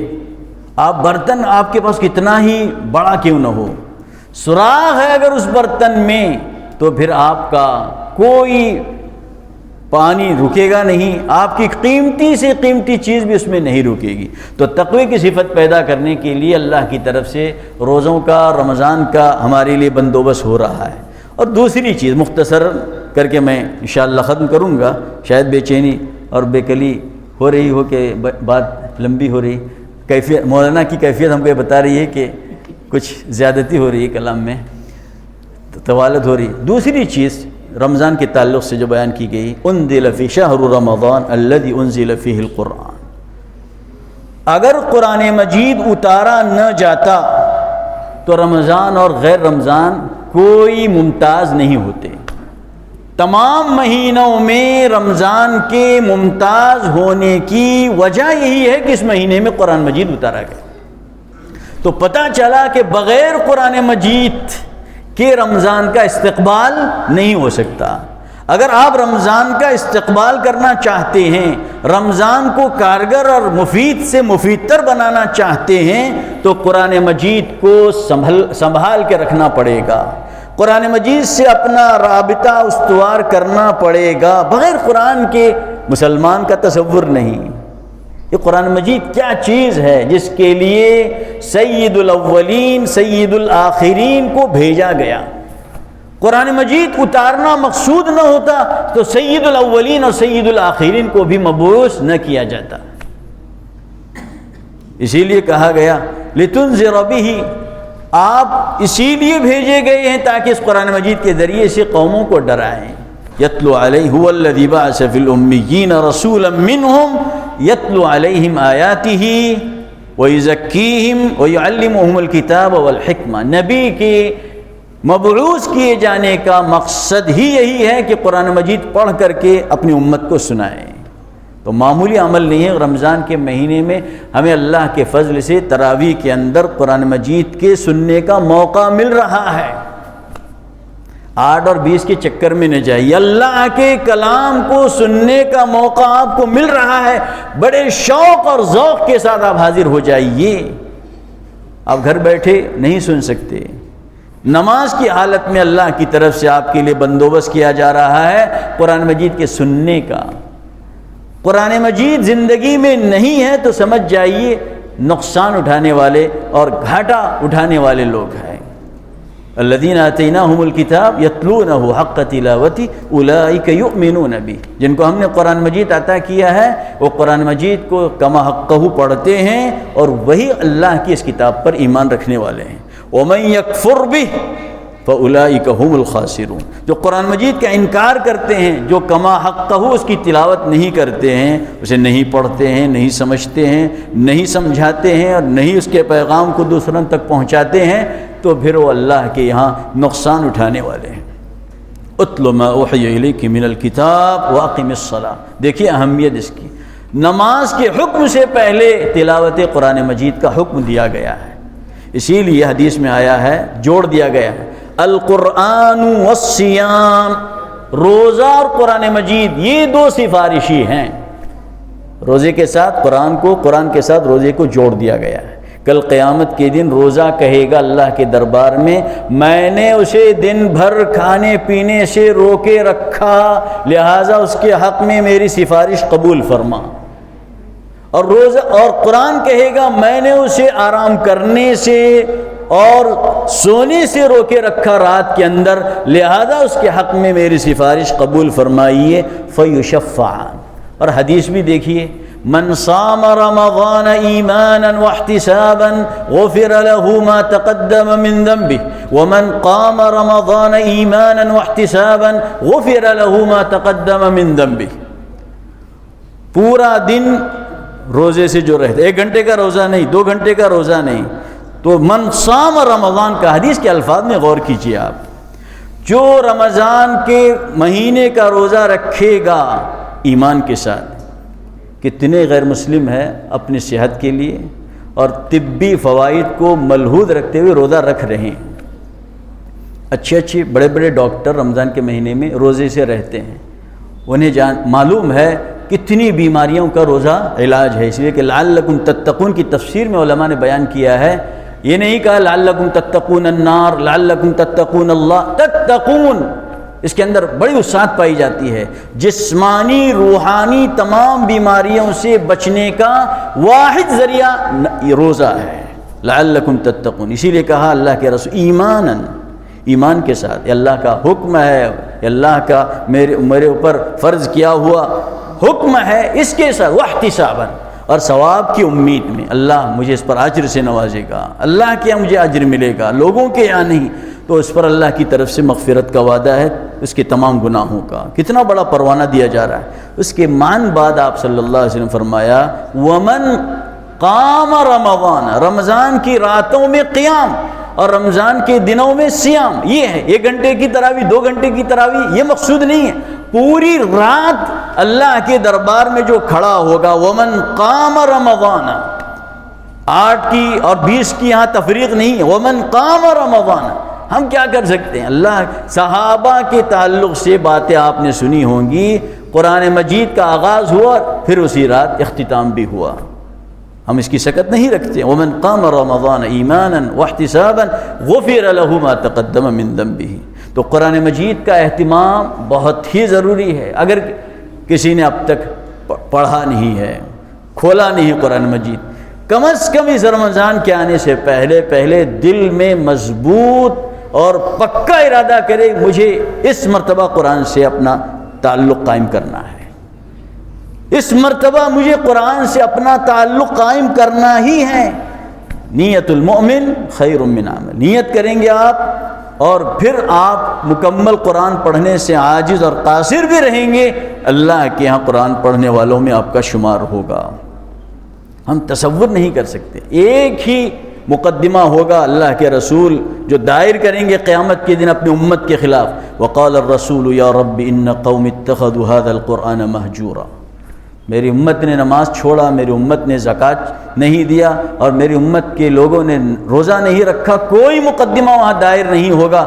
A: آپ برتن آپ کے پاس کتنا ہی بڑا کیوں نہ ہو، سوراخ ہے اگر اس برتن میں تو پھر آپ کا کوئی پانی رکے گا نہیں، آپ کی قیمتی سے قیمتی چیز بھی اس میں نہیں رکے گی۔ تو تقوی کی صفت پیدا کرنے کے لیے اللہ کی طرف سے روزوں کا، رمضان کا ہمارے لیے بندوبست ہو رہا ہے۔ اور دوسری چیز مختصر کر کے میں انشاءاللہ ختم کروں گا، شاید بے چینی اور بے کلی ہو رہی ہو کہ بات لمبی ہو رہی، کیفیت مولانا کی کیفیت ہم کو یہ بتا رہی ہے کہ کچھ زیادتی ہو رہی ہے کلام میں، طوالت ہو رہی۔ دوسری چیز رمضان کے تعلق سے جو بیان کی گئی، انزل فی شہر رمضان الذی انزل فیہ القرآن، اگر قرآن مجید اتارا نہ جاتا تو رمضان اور غیر رمضان کوئی ممتاز نہیں ہوتے۔ تمام مہینوں میں رمضان کے ممتاز ہونے کی وجہ یہی ہے کہ اس مہینے میں قرآن مجید اتارا گیا۔ تو پتہ چلا کہ بغیر قرآن مجید کے رمضان کا استقبال نہیں ہو سکتا۔ اگر آپ رمضان کا استقبال کرنا چاہتے ہیں، رمضان کو کارگر اور مفید سے مفید تر بنانا چاہتے ہیں تو قرآن مجید کو سنبھال کے رکھنا پڑے گا، قرآن مجید سے اپنا رابطہ استوار کرنا پڑے گا۔ بغیر قرآن کے مسلمان کا تصور نہیں۔ یہ قرآن مجید کیا چیز ہے جس کے لیے سید الاولین سید الآخرین کو بھیجا گیا۔ قرآن مجید اتارنا مقصود نہ ہوتا تو سید الاولین اور سید الآخرین کو بھی مبعوث نہ کیا جاتا۔ اسی لیے کہا گیا لتنذر بہ، آپ اسی لیے بھیجے گئے ہیں تاکہ اس قرآن مجید کے ذریعے سے قوموں کو ڈرائیں۔ یتلو علیہ هو الذی بعث فی الامیین رسولا منہم یتلو علیہم آیاتہ ویزکیہم ویعلمہم الکتاب والحکمہ، نبی کے مبعوث کیے جانے کا مقصد ہی یہی ہے کہ قرآن مجید پڑھ کر کے اپنی امت کو سنائیں۔ تو معمولی عمل نہیں ہے۔ رمضان کے مہینے میں ہمیں اللہ کے فضل سے تراویح کے اندر قرآن مجید کے سننے کا موقع مل رہا ہے۔ 8 اور 20 کے چکر میں نہ جائیے، اللہ کے کلام کو سننے کا موقع آپ کو مل رہا ہے، بڑے شوق اور ذوق کے ساتھ آپ حاضر ہو جائیے۔ آپ گھر بیٹھے نہیں سن سکتے، نماز کی حالت میں اللہ کی طرف سے آپ کے لیے بندوبست کیا جا رہا ہے قرآن مجید کے سننے کا۔ قرآن مجید زندگی میں نہیں ہے تو سمجھ جائیے نقصان اٹھانے والے اور گھاٹا اٹھانے والے لوگ ہیں۔ الذین آتیناہم الکتاب یتلونہ حق تلاوتہ اولئک یؤمنون بہ، جن کو ہم نے قرآن مجید عطا کیا ہے وہ قرآن مجید کو کما حقہ پڑھتے ہیں اور وہی اللہ کی اس کتاب پر ایمان رکھنے والے ہیں۔ ومن یکفر بہ فاولئک هم الخاسرون، جو قرآن مجید کا انکار کرتے ہیں، جو کما حقہ اس کی تلاوت نہیں کرتے ہیں، اسے نہیں پڑھتے ہیں، نہیں سمجھتے ہیں، نہیں سمجھاتے ہیں اور نہیں اس کے پیغام کو دوسروں تک پہنچاتے ہیں، تو پھر وہ اللہ کے یہاں نقصان اٹھانے والے ہیں۔ اتل ما اوحی الیک من الکتاب واقم الصلاۃ، دیکھیے اہمیت اس کی۔ نماز کے حکم سے پہلے تلاوت قرآن مجید کا حکم دیا گیا ہے، اسی لیے حدیث میں آیا ہے، جوڑ دیا گیا ہے القرآن والصیام، روزہ اور قرآن مجید یہ 2 سفارشی ہیں۔ روزے کے ساتھ قرآن کو، قرآن کے ساتھ روزے کو جوڑ دیا گیا ہے۔ کل قیامت کے دن روزہ کہے گا اللہ کے دربار میں نے اسے دن بھر کھانے پینے سے روکے رکھا، لہٰذا اس کے حق میں میری سفارش قبول فرما۔ اور روزہ اور قرآن کہے گا میں نے اسے آرام کرنے سے اور سونے سے روکے رکھا رات کے اندر، لہذا اس کے حق میں میری سفارش قبول فرمائیے۔ فیشفعان، اور حدیث بھی دیکھیے من صام رمضان ایمانا واحتسابا غفر له ما تقدم من ذنبه ومن قام رمضان ایمانا واحتسابا غفر له ما تقدم من ذنبه. پورا دن روزے سے جو رہتے، 1 گھنٹے کا روزہ نہیں، 2 گھنٹے کا روزہ نہیں، تو من صام رمضان کا حدیث کے الفاظ میں غور کیجئے آپ. جو رمضان کے مہینے کا روزہ رکھے گا ایمان کے ساتھ. کتنے غیر مسلم ہیں اپنی صحت کے لیے اور طبی فوائد کو ملحوظ رکھتے ہوئے روزہ رکھ رہے ہیں. اچھے بڑے بڑے ڈاکٹر رمضان کے مہینے میں روزے سے رہتے ہیں. انہیں معلوم ہے کتنی بیماریوں کا روزہ علاج ہے. اس لیے کہ لعلکم تتقون کی تفسیر میں علماء نے بیان کیا ہے، یہ نہیں کہا لعلکم تتقون النار، لعلکم تتقون اللہ. تتقون اس کے اندر بڑی وسعت پائی جاتی ہے. جسمانی روحانی تمام بیماریوں سے بچنے کا واحد ذریعہ روزہ ہے. لعلکم تتقون، اسی لیے کہا اللہ کے رسول ایمان کے ساتھ. یہ اللہ کا حکم ہے، یہ اللہ کا میرے اوپر فرض کیا ہوا حکم ہے. اس کے ساتھ واحتسابا، اور ثواب کی امید میں، اللہ مجھے اس پر اجر سے نوازے گا، اللہ کے یہاں مجھے اجر ملے گا، لوگوں کے یہاں نہیں. تو اس پر اللہ کی طرف سے مغفرت کا وعدہ ہے، اس کے تمام گناہوں کا. کتنا بڑا پروانہ دیا جا رہا ہے. اس کے مان بعد آپ صلی اللہ علیہ وسلم فرمایا ومن قام رمضان، رمضان کی راتوں میں قیام اور رمضان کے دنوں میں سیام. یہ ہے 1 گھنٹے کی تراویح، 2 گھنٹے کی تراویح، یہ مقصود نہیں ہے. پوری رات اللہ کے دربار میں جو کھڑا ہوگا. ومن قام رمضان، 8 کی اور 20 کی یہاں تفریق نہیں ہے. ومن قام رمضان، ہم کیا کر سکتے ہیں؟ اللہ صحابہ کے تعلق سے باتیں آپ نے سنی ہوں گی. قرآن مجید کا آغاز ہوا، پھر اسی رات اختتام بھی ہوا. ہم اس کی سکت نہیں رکھتے. ومن قام رمضان ایمانا واحتسابا غفر له ما تقدم من ذنبه. تو قرآن مجید کا اہتمام بہت ہی ضروری ہے. اگر کسی نے اب تک پڑھا نہیں ہے، کھولا نہیں قرآن مجید، کم از کم اس رمضان کے آنے سے پہلے دل میں مضبوط اور پکا ارادہ کرے مجھے اس مرتبہ قرآن سے اپنا تعلق قائم کرنا ہے. اس مرتبہ مجھے قرآن سے اپنا تعلق قائم کرنا ہی ہے. نیت المؤمن خیر من عمل. نیت کریں گے آپ، اور پھر آپ مکمل قرآن پڑھنے سے عاجز اور قاصر بھی رہیں گے، اللہ کے ہاں قرآن پڑھنے والوں میں آپ کا شمار ہوگا. ہم تصور نہیں کر سکتے. ایک ہی مقدمہ ہوگا اللہ کے رسول جو دائر کریں گے قیامت کے دن اپنی امت کے خلاف. وقال الرسول یا رب ان قوم اتخذوا هذا القرآن مہجورا. میری امت نے نماز چھوڑا، میری امت نے زکوٰۃ نہیں دیا، اور میری امت کے لوگوں نے روزہ نہیں رکھا. کوئی مقدمہ وہاں دائر نہیں ہوگا،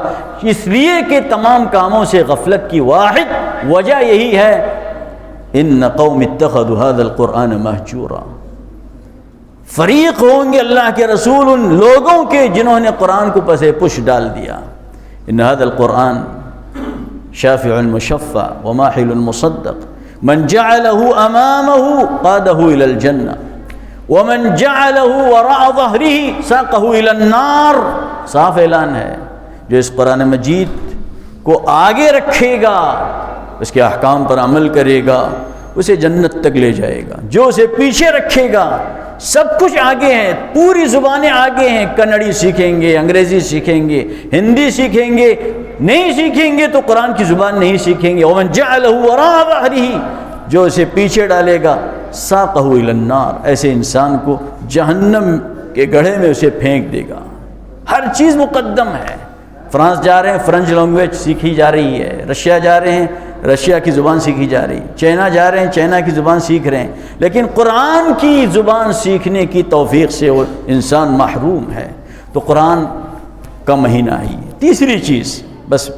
A: اس لیے کہ تمام کاموں سے غفلت کی واحد وجہ یہی ہے ان قوم اتخذوا هذا القرآن مہجورا. فریق ہوں گے اللہ کے رسول ان لوگوں کے جنہوں نے قرآن کو پس پش ڈال دیا. ان هذا القرآن شافع مشفع وماحل مصدق من جعله امامه قاده الى الجنہ ومن جعله وراء ظهره ساقه الى النار. صاف اعلان ہے، جو اس قرآن مجید کو آگے رکھے گا، اس کے احکام پر عمل کرے گا، اسے جنت تک لے جائے گا. جو اسے پیچھے رکھے گا، سب کچھ آگے ہیں، پوری زبانیں آگے ہیں. کنڑی سیکھیں گے، انگریزی سیکھیں گے، ہندی سیکھیں گے، نہیں سیکھیں گے تو قرآن کی زبان نہیں سیکھیں گے. ومن جعلہ وراء ظہرہ، جو اسے پیچھے ڈالے گا، ساقہ الی النار، ایسے انسان کو جہنم کے گڑھے میں اسے پھینک دے گا. ہر چیز مقدم ہے. فرانس جا رہے ہیں، فرنچ لینگویج سیکھی جا رہی ہے. رشیا جا رہے ہیں، رشیا کی زبان سیکھی جا رہی. چائنا جا رہے ہیں، چائنا کی زبان سیکھ رہے ہیں. لیکن قرآن کی زبان سیکھنے کی توفیق سے وہ انسان محروم ہے. تو قرآن کا مہینہ ہی ہے. تیسری چیز بس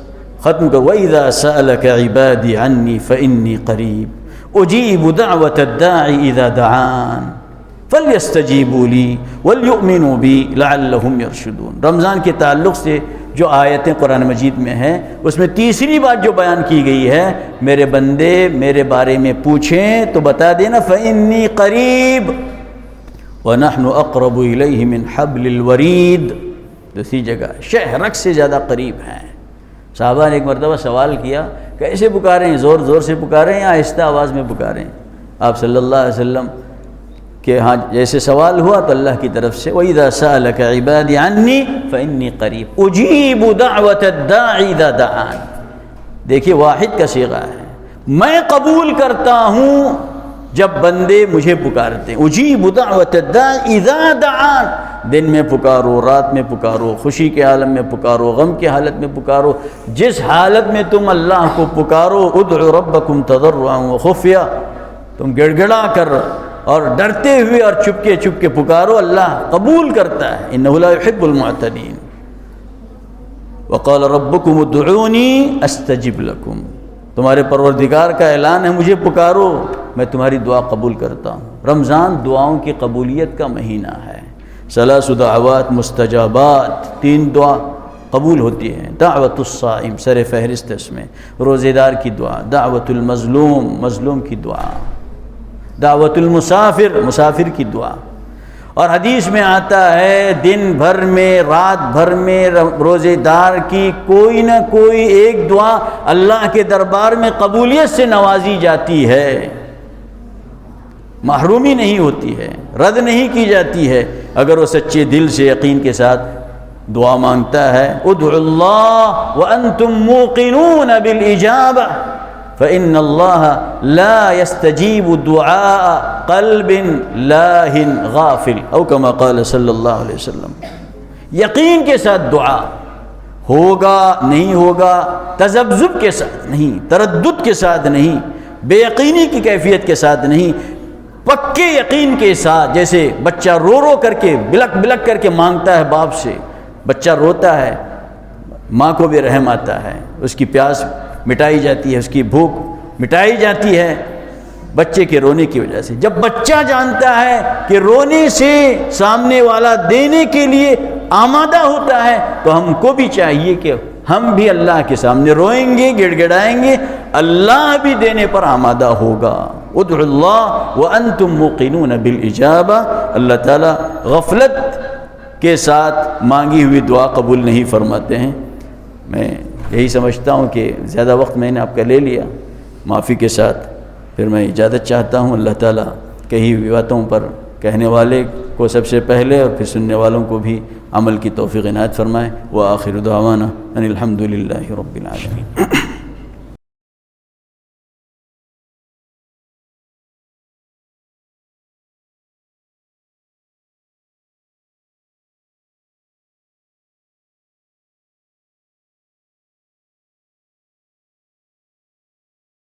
A: ختم کرو. وَإِذَا سَأَلَكَ عِبَادِي عَنِّي فَإِنِّي قَرِيبٌ أُجِيبُ دَعْوَةَ الدَّاعِ إِذَا دَعَانِ فَلْيَسْتَجِيبُوا لِي وَلْيُؤْمِنُوا بِي لَعَلَّهُمْ يَرْشُدُونَ. رمضان کے تعلق سے جو آیتیں قرآن مجید میں ہیں، اس میں تیسری بات جو بیان کی گئی ہے، میرے بندے میرے بارے میں پوچھیں تو بتا دینا فَإِنِّي قَرِيبٌ وَنَحْنُ أَقْرَبُ إِلَيْهِ مِنْ حَبْلِ الْوَرِيدِ. دوسری جگہ شہرک سے زیادہ قریب ہیں. صحابہ نے ایک مرتبہ سوال کیا، کیسے پکاریں؟ زور زور سے پکاریں یا آہستہ آواز میں پکاریں؟ آپ صلی اللہ علیہ وسلم کہ ہاں جیسے سوال ہوا تو اللہ کی طرف سے وَإِذَا سَأَلَكَ عِبَادِي عَنِّي فَإِنِّي قَرِيبٌ أُجِيبُ دَعْوَةَ الدَّاعِ إِذَا دَعَانِ. دیکھیے واحد کا صیغہ ہے، میں قبول کرتا ہوں جب بندے مجھے پکارتے ہیں. اجیب دعوت الداع اذا دعان، دن میں پکارو، رات میں پکارو، خوشی کے عالم میں پکارو، غم کی حالت میں پکارو، جس حالت میں تم اللہ کو پکارو. ادعوا ربکم تضرعا وخفیا، تم گڑ گڑا کر اور ڈرتے ہوئے اور چپکے چپکے پکارو، اللہ قبول کرتا ہے. انہ لا يحب المعتدین. وقال ربکم ادعونی استجب لکم، تمہارے پروردگار کا اعلان ہے مجھے پکارو میں تمہاری دعا قبول کرتا ہوں. رمضان دعاؤں کی قبولیت کا مہینہ ہے. 3 دعوات مستجابات، 3 دعا قبول ہوتی ہیں. دعوت الصائم سر فہرست اس میں، روزے دار کی دعا. دعوت المظلوم مظلوم کی دعا. دعوت المسافر مسافر کی دعا. اور حدیث میں آتا ہے دن بھر میں رات بھر میں روزے دار کی کوئی نہ کوئی ایک دعا اللہ کے دربار میں قبولیت سے نوازی جاتی ہے، محرومی نہیں ہوتی ہے، رد نہیں کی جاتی ہے اگر وہ سچے دل سے یقین کے ساتھ دعا مانگتا ہے. ادعوا اللہ وانتم موقنون بالاجابہ فإن اللہ لا يستجیب دعاء قلب لاہ غافل او کما قال صلی اللہ علیہ وسلم. یقین کے ساتھ دعا ہوگا نہیں ہوگا، تذبذب کے ساتھ نہیں، تردد کے ساتھ نہیں، بے یقینی کی کیفیت کے ساتھ نہیں، پکے یقین کے ساتھ. جیسے بچہ رو رو کر کے بلک بلک کر کے مانگتا ہے باپ سے، بچہ روتا ہے ماں کو بھی رحم آتا ہے، اس کی پیاس مٹائی جاتی ہے، اس کی بھوک مٹائی جاتی ہے بچے کے رونے کی وجہ سے. جب بچہ جانتا ہے کہ رونے سے سامنے والا دینے کے لیے آمادہ ہوتا ہے تو ہم کو بھی چاہیے کہ ہم بھی اللہ کے سامنے روئیں گے، گڑ گڑائیں گے، اللہ بھی دینے پر آمادہ ہوگا. ادعوا اللہ وانتم موقنون بالاجابہ. اللہ تعالیٰ غفلت کے ساتھ مانگی ہوئی دعا قبول نہیں فرماتے ہیں. میں یہی سمجھتا ہوں کہ زیادہ وقت میں نے آپ کا لے لیا، معافی کے ساتھ پھر میں اجازت چاہتا ہوں. اللہ تعالیٰ کہی ہوئی باتوں پر کہنے والے کو سب سے پہلے اور پھر سننے والوں کو بھی عمل کی توفیق عنایت فرمائے. وآخر دعوانا ان الحمد للہ رب العالمین.